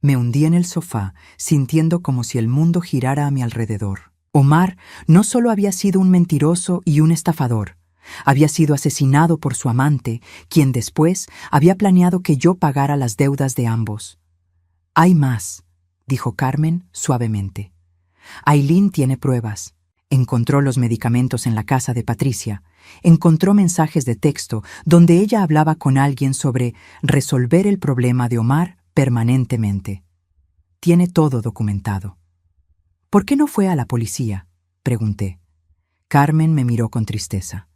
Me hundí en el sofá, sintiendo como si el mundo girara a mi alrededor. Omar no solo había sido un mentiroso y un estafador, había sido asesinado por su amante, quien después había planeado que yo pagara las deudas de ambos. Hay más, dijo Carmen suavemente. Aileen tiene pruebas. Encontró los medicamentos en la casa de Patricia. Encontró mensajes de texto donde ella hablaba con alguien sobre resolver el problema de Omar permanentemente. Tiene todo documentado. ¿Por qué no fue a la policía?, pregunté. Carmen me miró con tristeza.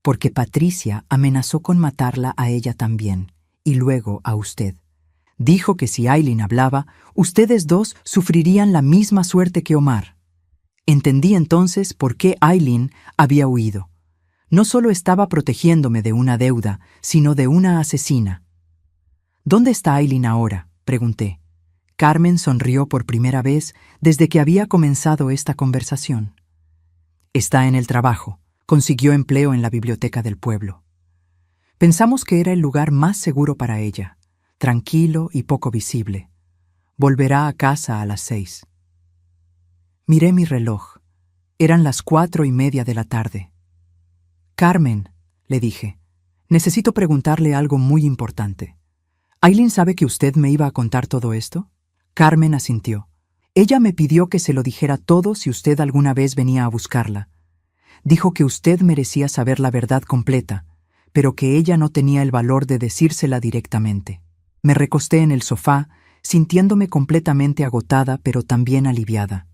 Porque Patricia amenazó con matarla a ella también, y luego a usted. Dijo que si Aileen hablaba, ustedes dos sufrirían la misma suerte que Omar. Entendí entonces por qué Aileen había huido. No solo estaba protegiéndome de una deuda, sino de una asesina. ¿Dónde está Aileen ahora?, pregunté. Carmen sonrió por primera vez desde que había comenzado esta conversación. Está en el trabajo. Consiguió empleo en la biblioteca del pueblo. Pensamos que era el lugar más seguro para ella, tranquilo y poco visible. Volverá a casa a las 6. Miré mi reloj. Eran las 4:30 de la tarde. Carmen, le dije, necesito preguntarle algo muy importante. ¿Aileen sabe que usted me iba a contar todo esto? Carmen asintió. Ella me pidió que se lo dijera todo si usted alguna vez venía a buscarla. Dijo que usted merecía saber la verdad completa, pero que ella no tenía el valor de decírsela directamente. Me recosté en el sofá, sintiéndome completamente agotada, pero también aliviada.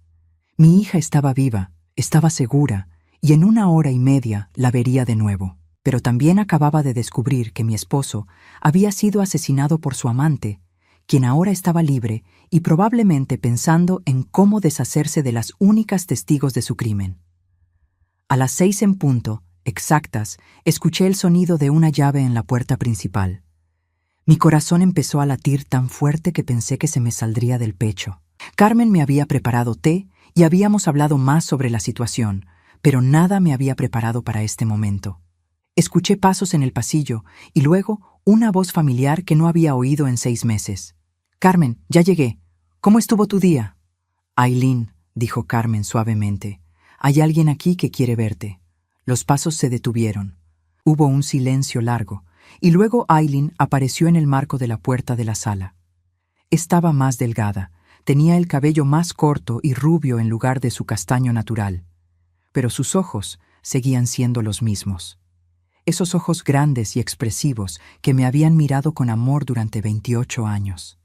Mi hija estaba viva, estaba segura, y en 1 hora y media la vería de nuevo. Pero también acababa de descubrir que mi esposo había sido asesinado por su amante, quien ahora estaba libre y probablemente pensando en cómo deshacerse de las únicas testigos de su crimen. A las 6 en punto, exactas, escuché el sonido de una llave en la puerta principal. Mi corazón empezó a latir tan fuerte que pensé que se me saldría del pecho. Carmen me había preparado té y habíamos hablado más sobre la situación, pero nada me había preparado para este momento. Escuché pasos en el pasillo y luego una voz familiar que no había oído en 6 meses. «Carmen, ya llegué. ¿Cómo estuvo tu día?» «Aileen», dijo Carmen suavemente, «hay alguien aquí que quiere verte». Los pasos se detuvieron. Hubo un silencio largo, y luego Aileen apareció en el marco de la puerta de la sala. Estaba más delgada, tenía el cabello más corto y rubio en lugar de su castaño natural, pero sus ojos seguían siendo los mismos. Esos ojos grandes y expresivos que me habían mirado con amor durante 28 años.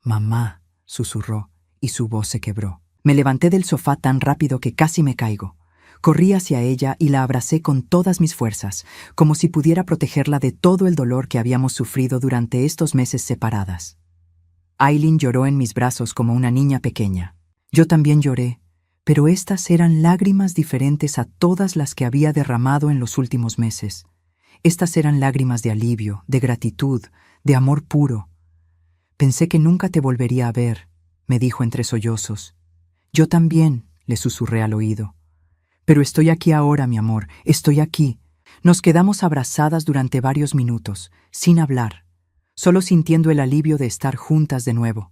«Mamá», susurró, y su voz se quebró. Me levanté del sofá tan rápido que casi me caigo. Corrí hacia ella y la abracé con todas mis fuerzas, como si pudiera protegerla de todo el dolor que habíamos sufrido durante estos meses separadas. Aileen lloró en mis brazos como una niña pequeña. Yo también lloré, pero estas eran lágrimas diferentes a todas las que había derramado en los últimos meses. Estas eran lágrimas de alivio, de gratitud, de amor puro. «Pensé que nunca te volvería a ver», me dijo entre sollozos. «Yo también», le susurré al oído. «Pero estoy aquí ahora, mi amor, estoy aquí». Nos quedamos abrazadas durante varios minutos, sin hablar, solo sintiendo el alivio de estar juntas de nuevo.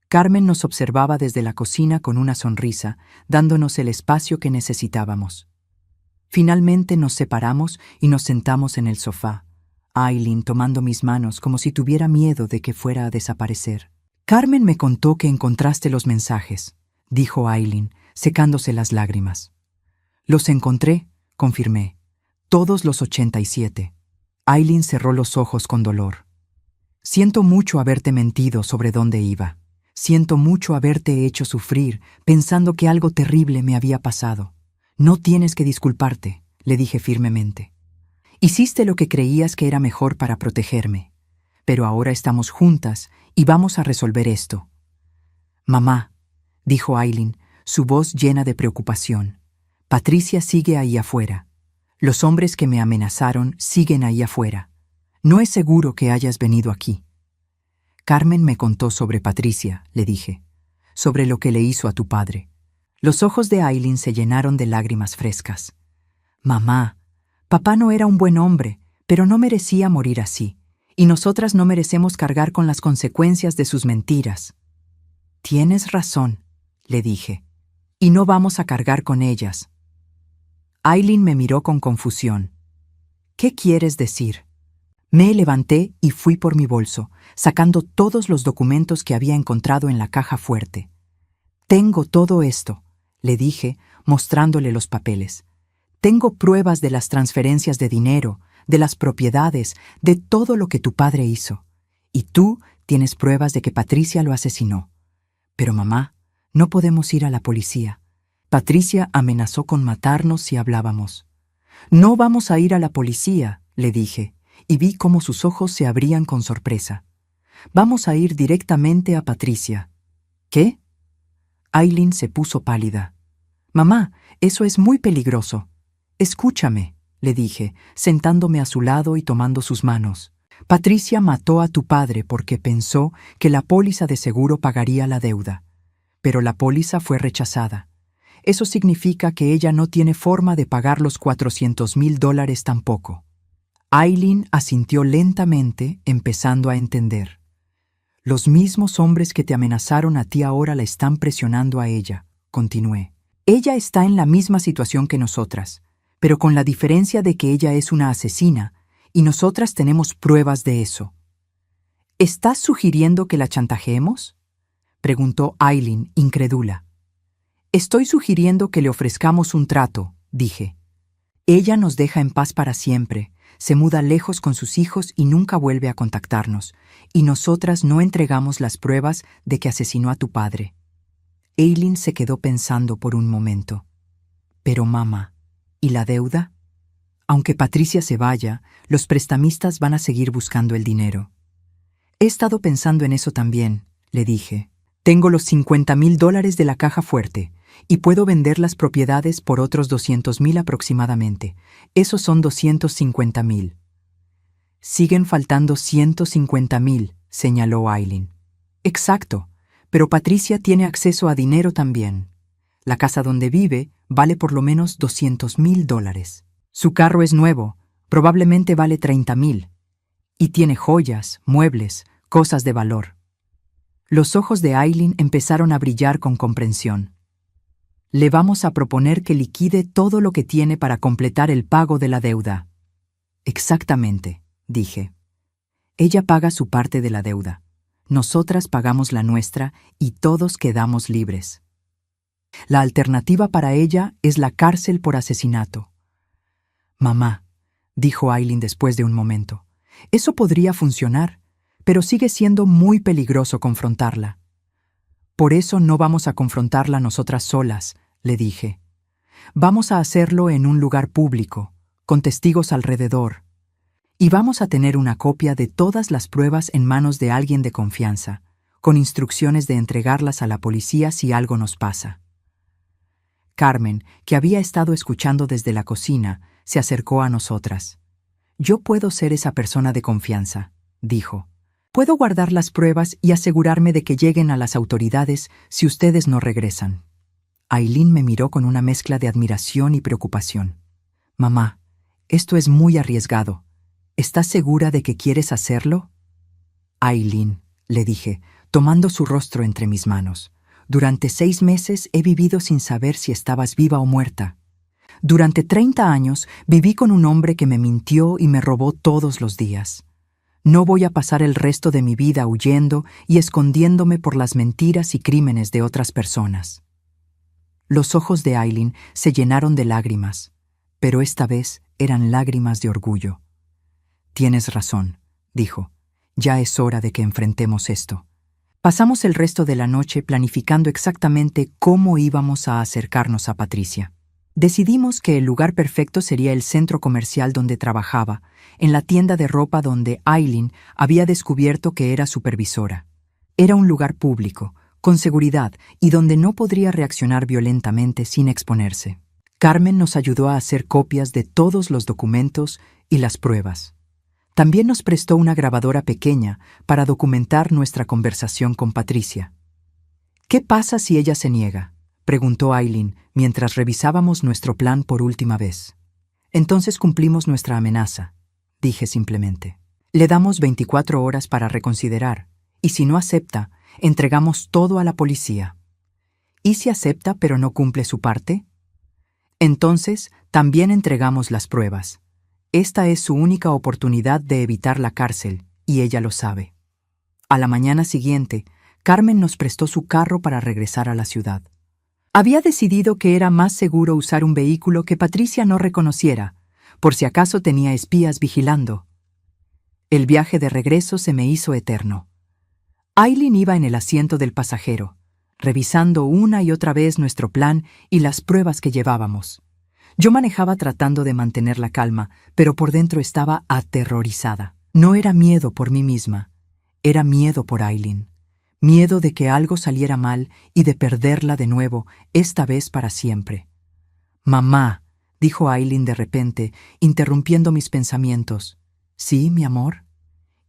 Carmen nos observaba desde la cocina con una sonrisa, dándonos el espacio que necesitábamos. Finalmente nos separamos y nos sentamos en el sofá, Aileen tomando mis manos como si tuviera miedo de que fuera a desaparecer. «Carmen me contó que encontraste los mensajes», dijo Aileen, secándose las lágrimas. «Los encontré», confirmé. «Todos los 87». Aileen cerró los ojos con dolor. «Siento mucho haberte mentido sobre dónde iba. Siento mucho haberte hecho sufrir pensando que algo terrible me había pasado. No tienes que disculparte», le dije firmemente. «Hiciste lo que creías que era mejor para protegerme. Pero ahora estamos juntas y vamos a resolver esto. Mamá, dijo Aileen, su voz llena de preocupación. Patricia sigue ahí afuera. Los hombres que me amenazaron siguen ahí afuera. No es seguro que hayas venido aquí. Carmen me contó sobre Patricia, le dije, sobre lo que le hizo a tu padre. Los ojos de Aileen se llenaron de lágrimas frescas. Mamá, papá no era un buen hombre, pero no merecía morir así, y nosotras no merecemos cargar con las consecuencias de sus mentiras. Tienes razón, le dije, y no vamos a cargar con ellas. Aileen me miró con confusión. ¿Qué quieres decir? Me levanté y fui por mi bolso, sacando todos los documentos que había encontrado en la caja fuerte. Tengo todo esto, le dije, mostrándole los papeles. Tengo pruebas de las transferencias de dinero, de las propiedades, de todo lo que tu padre hizo. Y tú tienes pruebas de que Patricia lo asesinó. Pero mamá, no podemos ir a la policía. Patricia amenazó con matarnos si hablábamos. No vamos a ir a la policía, le dije, y vi cómo sus ojos se abrían con sorpresa. Vamos a ir directamente a Patricia. ¿Qué? Aileen se puso pálida. Mamá, eso es muy peligroso. Escúchame, le dije, sentándome a su lado y tomando sus manos. Patricia mató a tu padre porque pensó que la póliza de seguro pagaría la deuda. Pero la póliza fue rechazada. Eso significa que ella no tiene forma de pagar los $400,000 tampoco. Aileen asintió lentamente, empezando a entender. Los mismos hombres que te amenazaron a ti ahora la están presionando a ella, continué. Ella está en la misma situación que nosotras, pero con la diferencia de que ella es una asesina, y nosotras tenemos pruebas de eso. ¿Estás sugiriendo que la chantajeemos? Preguntó Aileen, incrédula. Estoy sugiriendo que le ofrezcamos un trato, dije. Ella nos deja en paz para siempre, se muda lejos con sus hijos y nunca vuelve a contactarnos, y nosotras no entregamos las pruebas de que asesinó a tu padre. Aileen se quedó pensando por un momento. Pero mamá, ¿y la deuda? Aunque Patricia se vaya, los prestamistas van a seguir buscando el dinero. He estado pensando en eso también, le dije. Tengo los $50,000 de la caja fuerte, y puedo vender las propiedades por otros $200,000 aproximadamente. Esos son $250,000. Siguen faltando $150,000, señaló Aileen. Exacto, pero Patricia tiene acceso a dinero también. La casa donde vive vale por lo menos $200,000. Su carro es nuevo, probablemente vale $30,000. Y tiene joyas, muebles, cosas de valor. Los ojos de Aileen empezaron a brillar con comprensión. Le vamos a proponer que liquide todo lo que tiene para completar el pago de la deuda. Exactamente, dije. Ella paga su parte de la deuda. Nosotras pagamos la nuestra y todos quedamos libres. La alternativa para ella es la cárcel por asesinato. Mamá, dijo Aileen después de un momento, eso podría funcionar, pero sigue siendo muy peligroso confrontarla. Por eso no vamos a confrontarla nosotras solas, le dije. Vamos a hacerlo en un lugar público, con testigos alrededor. Y vamos a tener una copia de todas las pruebas en manos de alguien de confianza, con instrucciones de entregarlas a la policía si algo nos pasa. Carmen, que había estado escuchando desde la cocina, se acercó a nosotras. Yo puedo ser esa persona de confianza, dijo. Puedo guardar las pruebas y asegurarme de que lleguen a las autoridades si ustedes no regresan. Aileen me miró con una mezcla de admiración y preocupación. Mamá, esto es muy arriesgado. ¿Estás segura de que quieres hacerlo? Aileen, le dije, tomando su rostro entre mis manos. Durante 6 meses he vivido sin saber si estabas viva o muerta. Durante 30 años viví con un hombre que me mintió y me robó todos los días. No voy a pasar el resto de mi vida huyendo y escondiéndome por las mentiras y crímenes de otras personas. Los ojos de Aileen se llenaron de lágrimas, pero esta vez eran lágrimas de orgullo. Tienes razón, dijo. Ya es hora de que enfrentemos esto. Pasamos el resto de la noche planificando exactamente cómo íbamos a acercarnos a Patricia. Decidimos que el lugar perfecto sería el centro comercial donde trabajaba, en la tienda de ropa donde Aileen había descubierto que era supervisora. Era un lugar público, con seguridad y donde no podría reaccionar violentamente sin exponerse. Carmen nos ayudó a hacer copias de todos los documentos y las pruebas. También nos prestó una grabadora pequeña para documentar nuestra conversación con Patricia. ¿Qué pasa si ella se niega?, preguntó Aileen mientras revisábamos nuestro plan por última vez. Entonces cumplimos nuestra amenaza, dije simplemente. Le damos 24 horas para reconsiderar, y si no acepta, entregamos todo a la policía. ¿Y si acepta pero no cumple su parte? Entonces, también entregamos las pruebas. Esta es su única oportunidad de evitar la cárcel, y ella lo sabe. A la mañana siguiente, Carmen nos prestó su carro para regresar a la ciudad. Había decidido que era más seguro usar un vehículo que Patricia no reconociera, por si acaso tenía espías vigilando. El viaje de regreso se me hizo eterno. Aileen iba en el asiento del pasajero, revisando una y otra vez nuestro plan y las pruebas que llevábamos. Yo manejaba tratando de mantener la calma, pero por dentro estaba aterrorizada. No era miedo por mí misma, era miedo por Aileen. Miedo de que algo saliera mal y de perderla de nuevo, esta vez para siempre. «Mamá», dijo Aileen de repente, interrumpiendo mis pensamientos. «¿Sí, mi amor?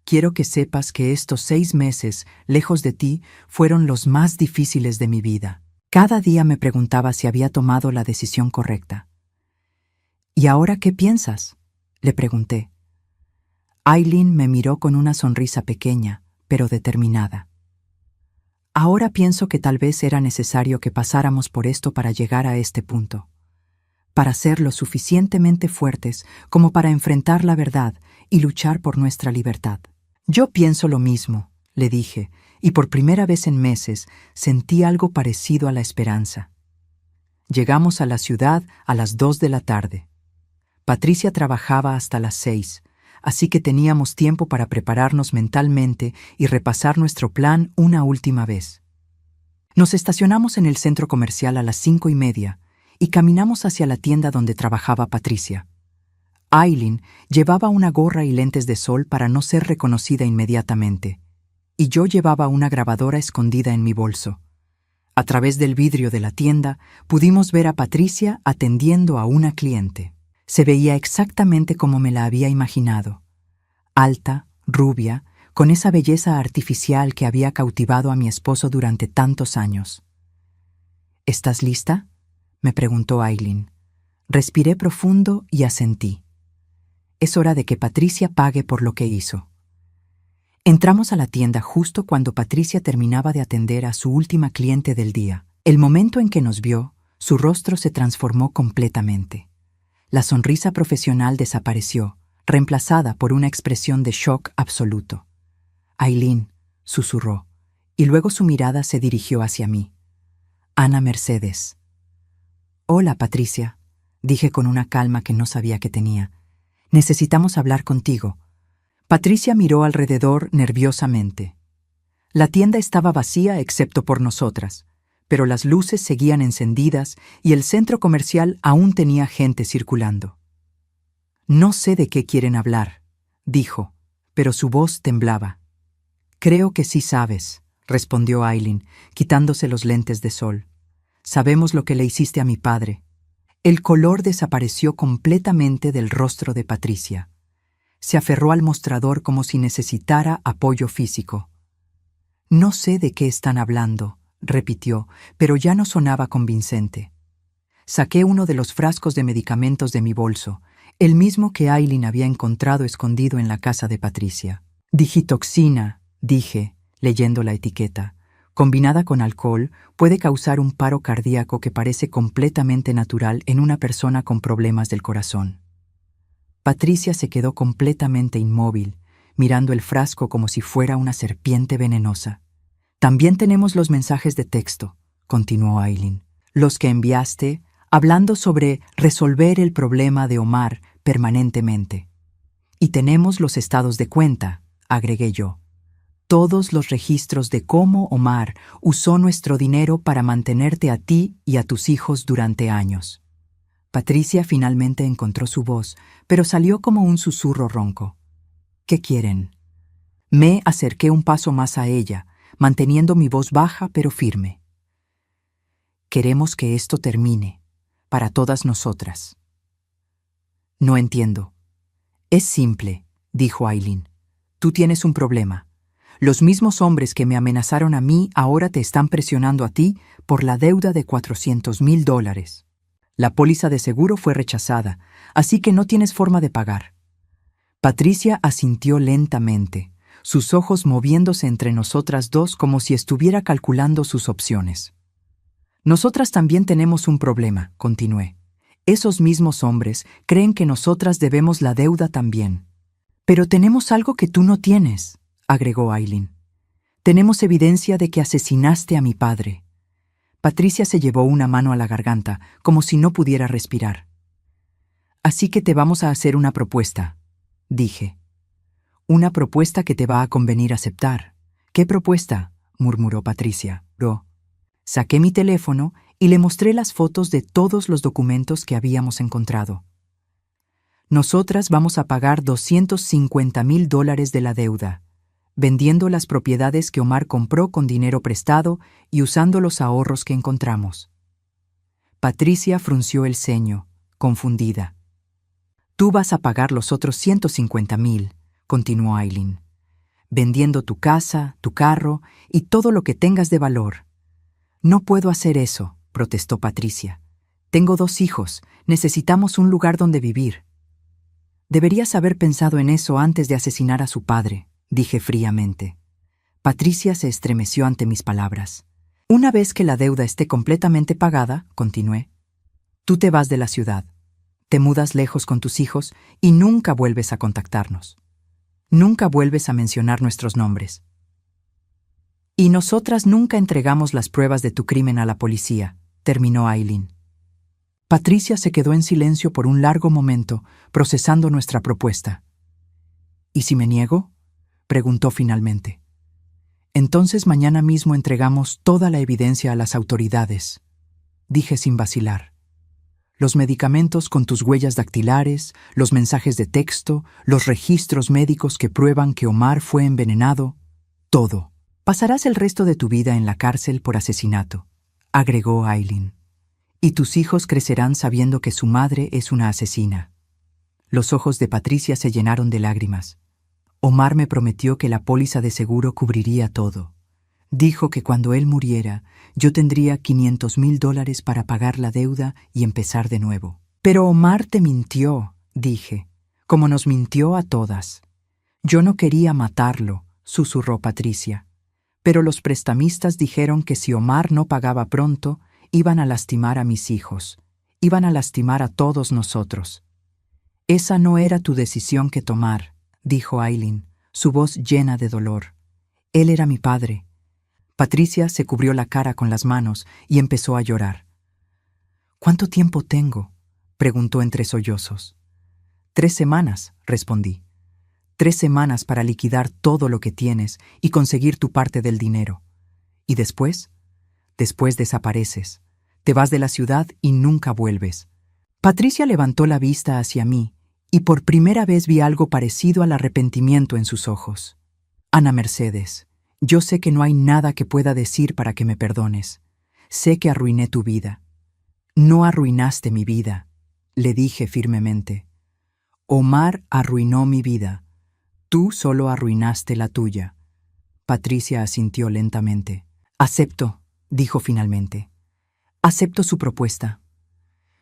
Quiero que sepas que estos 6 meses, lejos de ti, fueron los más difíciles de mi vida». Cada día me preguntaba si había tomado la decisión correcta. «¿Y ahora qué piensas?», le pregunté. Aileen me miró con una sonrisa pequeña, pero determinada. «Ahora pienso que tal vez era necesario que pasáramos por esto para llegar a este punto, para ser lo suficientemente fuertes como para enfrentar la verdad y luchar por nuestra libertad». «Yo pienso lo mismo», le dije, y por primera vez en meses sentí algo parecido a la esperanza. Llegamos a la ciudad a las 2 de la tarde. Patricia trabajaba hasta las 6, así que teníamos tiempo para prepararnos mentalmente y repasar nuestro plan una última vez. Nos estacionamos en el centro comercial a las 5:30 y caminamos hacia la tienda donde trabajaba Patricia. Aileen llevaba una gorra y lentes de sol para no ser reconocida inmediatamente, y yo llevaba una grabadora escondida en mi bolso. A través del vidrio de la tienda pudimos ver a Patricia atendiendo a una cliente. Se veía exactamente como me la había imaginado. Alta, rubia, con esa belleza artificial que había cautivado a mi esposo durante tantos años. «¿Estás lista?», me preguntó Aileen. Respiré profundo y asentí. Es hora de que Patricia pague por lo que hizo. Entramos a la tienda justo cuando Patricia terminaba de atender a su última cliente del día. El momento en que nos vio, su rostro se transformó completamente. La sonrisa profesional desapareció, reemplazada por una expresión de shock absoluto. «Aileen», susurró, y luego su mirada se dirigió hacia mí. «Ana Mercedes». «Hola, Patricia», dije con una calma que no sabía que tenía. «Necesitamos hablar contigo». Patricia miró alrededor nerviosamente. La tienda estaba vacía excepto por nosotras, pero las luces seguían encendidas y el centro comercial aún tenía gente circulando. «No sé de qué quieren hablar», dijo, pero su voz temblaba. «Creo que sí sabes», respondió Aileen, quitándose los lentes de sol. «Sabemos lo que le hiciste a mi padre». El color desapareció completamente del rostro de Patricia. Se aferró al mostrador como si necesitara apoyo físico. «No sé de qué están hablando», repitió, pero ya no sonaba convincente. Saqué uno de los frascos de medicamentos de mi bolso, el mismo que Aileen había encontrado escondido en la casa de Patricia. «Digitoxina», dije, leyendo la etiqueta. «Combinada con alcohol, puede causar un paro cardíaco que parece completamente natural en una persona con problemas del corazón». Patricia se quedó completamente inmóvil, mirando el frasco como si fuera una serpiente venenosa. «También tenemos los mensajes de texto», continuó Aileen. «Los que enviaste, hablando sobre resolver el problema de Omar permanentemente. Y tenemos los estados de cuenta», agregué yo. «Todos los registros de cómo Omar usó nuestro dinero para mantenerte a ti y a tus hijos durante años». Patricia finalmente encontró su voz, pero salió como un susurro ronco. ¿Qué quieren? Me acerqué un paso más a ella, manteniendo mi voz baja pero firme. Queremos que esto termine, para todas nosotras. No entiendo. Es simple, dijo Aileen. Tú tienes un problema. Los mismos hombres que me amenazaron a mí ahora te están presionando a ti por la deuda de $400,000. La póliza de seguro fue rechazada, así que no tienes forma de pagar. Patricia asintió lentamente, sus ojos moviéndose entre nosotras dos como si estuviera calculando sus opciones. Nosotras también tenemos un problema, continué. Esos mismos hombres creen que nosotras debemos la deuda también. Pero tenemos algo que tú no tienes, agregó Aileen. Tenemos evidencia de que asesinaste a mi padre. Patricia se llevó una mano a la garganta, como si no pudiera respirar. Así que te vamos a hacer una propuesta, dije. Una propuesta que te va a convenir aceptar. ¿Qué propuesta?, murmuró Patricia. Saqué mi teléfono y le mostré las fotos de todos los documentos que habíamos encontrado. Nosotras vamos a pagar $250,000 de la deuda, vendiendo las propiedades que Omar compró con dinero prestado y usando los ahorros que encontramos. Patricia frunció el ceño, confundida. Tú vas a pagar los otros $150,000, continuó Aileen, vendiendo tu casa, tu carro y todo lo que tengas de valor. No puedo hacer eso, protestó Patricia. Tengo 2 hijos, necesitamos un lugar donde vivir. Deberías haber pensado en eso antes de asesinar a su padre, dije fríamente. Patricia se estremeció ante mis palabras. Una vez que la deuda esté completamente pagada, continué, tú te vas de la ciudad, te mudas lejos con tus hijos y nunca vuelves a contactarnos. Nunca vuelves a mencionar nuestros nombres. Y nosotras nunca entregamos las pruebas de tu crimen a la policía, terminó Aileen. Patricia se quedó en silencio por un largo momento, procesando nuestra propuesta. ¿Y si me niego?, preguntó finalmente. Entonces mañana mismo entregamos toda la evidencia a las autoridades, dije sin vacilar. Los medicamentos con tus huellas dactilares, los mensajes de texto, los registros médicos que prueban que Omar fue envenenado, todo. Pasarás el resto de tu vida en la cárcel por asesinato, agregó Aileen. Y tus hijos crecerán sabiendo que su madre es una asesina. Los ojos de Patricia se llenaron de lágrimas. Omar me prometió que la póliza de seguro cubriría todo. Dijo que cuando él muriera, yo tendría $500,000 para pagar la deuda y empezar de nuevo. Pero Omar te mintió, dije, como nos mintió a todas. Yo no quería matarlo, susurró Patricia. Pero los prestamistas dijeron que si Omar no pagaba pronto, iban a lastimar a mis hijos, iban a lastimar a todos nosotros. Esa no era tu decisión que tomar, dijo Aileen, su voz llena de dolor. Él era mi padre. Patricia se cubrió la cara con las manos y empezó a llorar. ¿Cuánto tiempo tengo?, preguntó entre sollozos. 3 semanas, respondí. 3 semanas para liquidar todo lo que tienes y conseguir tu parte del dinero. ¿Y después? Después desapareces. Te vas de la ciudad y nunca vuelves. Patricia levantó la vista hacia mí y por primera vez vi algo parecido al arrepentimiento en sus ojos. Ana Mercedes, yo sé que no hay nada que pueda decir para que me perdones. Sé que arruiné tu vida. No arruinaste mi vida, le dije firmemente. Omar arruinó mi vida. Tú solo arruinaste la tuya. Patricia asintió lentamente. Acepto, dijo finalmente. Acepto su propuesta.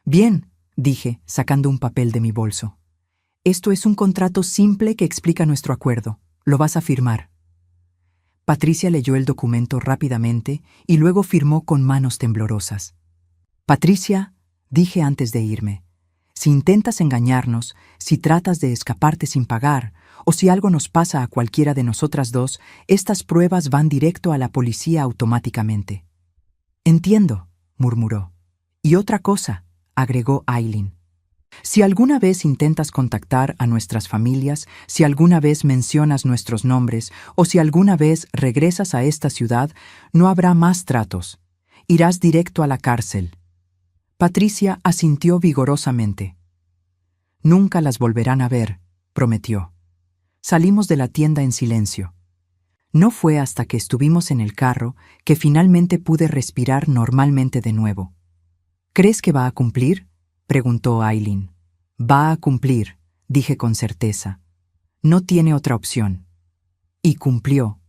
Bien, dije, sacando un papel de mi bolso. Esto es un contrato simple que explica nuestro acuerdo. Lo vas a firmar. Patricia leyó el documento rápidamente y luego firmó con manos temblorosas. Patricia, dije antes de irme, si intentas engañarnos, si tratas de escaparte sin pagar, o si algo nos pasa a cualquiera de nosotras dos, estas pruebas van directo a la policía automáticamente. Entiendo, murmuró. Y otra cosa, agregó Aileen. Si alguna vez intentas contactar a nuestras familias, si alguna vez mencionas nuestros nombres, o si alguna vez regresas a esta ciudad, no habrá más tratos. Irás directo a la cárcel. Patricia asintió vigorosamente. Nunca las volverán a ver, prometió. Salimos de la tienda en silencio. No fue hasta que estuvimos en el carro que finalmente pude respirar normalmente de nuevo. ¿Crees que va a cumplir?, preguntó Aileen. Va a cumplir, dije con certeza. No tiene otra opción. Y cumplió.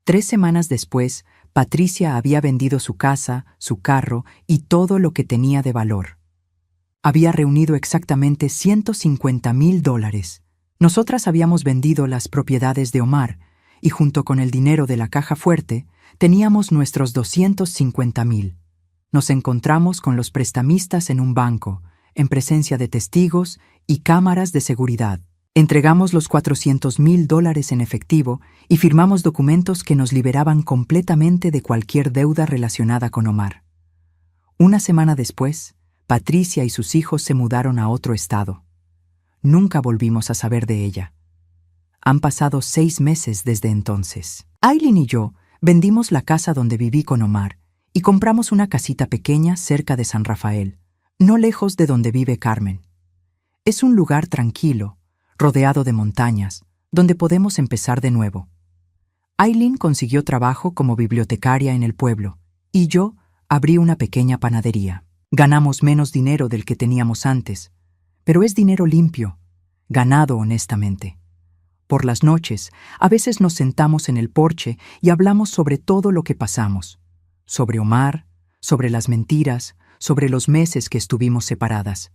3 semanas después, Patricia había vendido su casa, su carro y todo lo que tenía de valor. Había reunido exactamente $150,000. Nosotras habíamos vendido las propiedades de Omar y junto con el dinero de la caja fuerte teníamos nuestros $250,000. Nos encontramos con los prestamistas en un banco, en presencia de testigos y cámaras de seguridad. Entregamos los $400,000 en efectivo y firmamos documentos que nos liberaban completamente de cualquier deuda relacionada con Omar. Una semana después, Patricia y sus hijos se mudaron a otro estado. Nunca volvimos a saber de ella. Han pasado 6 meses desde entonces. Aileen y yo vendimos la casa donde viví con Omar y compramos una casita pequeña cerca de San Rafael, no lejos de donde vive Carmen. Es un lugar tranquilo, rodeado de montañas, donde podemos empezar de nuevo. Aileen consiguió trabajo como bibliotecaria en el pueblo y yo abrí una pequeña panadería. Ganamos menos dinero del que teníamos antes, pero es dinero limpio, ganado honestamente. Por las noches, a veces nos sentamos en el porche y hablamos sobre todo lo que pasamos, sobre Omar, sobre las mentiras, sobre los meses que estuvimos separadas.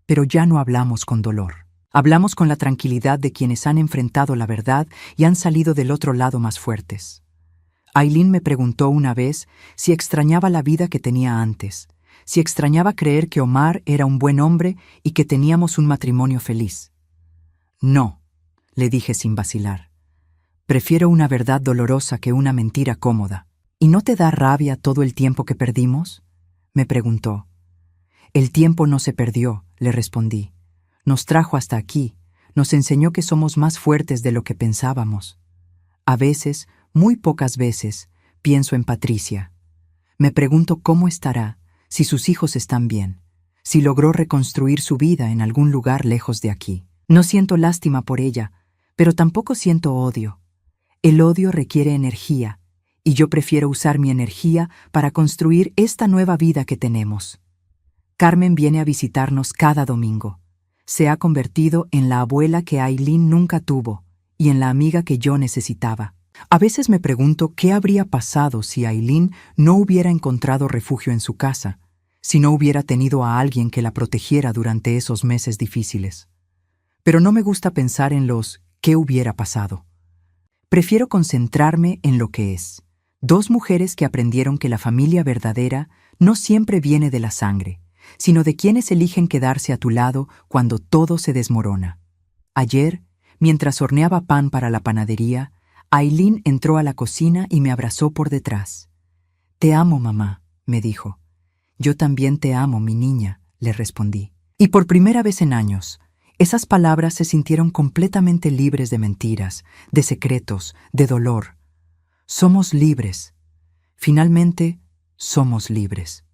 Pero ya no hablamos con dolor. Hablamos con la tranquilidad de quienes han enfrentado la verdad y han salido del otro lado más fuertes. Aileen me preguntó una vez si extrañaba la vida que tenía antes, si extrañaba creer que Omar era un buen hombre y que teníamos un matrimonio feliz. No, le dije sin vacilar. Prefiero una verdad dolorosa que una mentira cómoda. ¿Y no te da rabia todo el tiempo que perdimos?, me preguntó. El tiempo no se perdió, le respondí. Nos trajo hasta aquí, nos enseñó que somos más fuertes de lo que pensábamos. A veces, muy pocas veces, pienso en Patricia. Me pregunto cómo estará, si sus hijos están bien, si logró reconstruir su vida en algún lugar lejos de aquí. No siento lástima por ella, pero tampoco siento odio. El odio requiere energía, y yo prefiero usar mi energía para construir esta nueva vida que tenemos. Carmen viene a visitarnos cada domingo. Se ha convertido en la abuela que Aileen nunca tuvo y en la amiga que yo necesitaba. A veces me pregunto qué habría pasado si Aileen no hubiera encontrado refugio en su casa, si no hubiera tenido a alguien que la protegiera durante esos meses difíciles. Pero no me gusta pensar en los ¿qué hubiera pasado? Prefiero concentrarme en lo que es. 2 mujeres que aprendieron que la familia verdadera no siempre viene de la sangre, sino de quienes eligen quedarse a tu lado cuando todo se desmorona. Ayer, mientras horneaba pan para la panadería, Aileen entró a la cocina y me abrazó por detrás. «Te amo, mamá», me dijo. «Yo también te amo, mi niña», le respondí. Y por primera vez en años, esas palabras se sintieron completamente libres de mentiras, de secretos, de dolor. Somos libres. Finalmente, somos libres.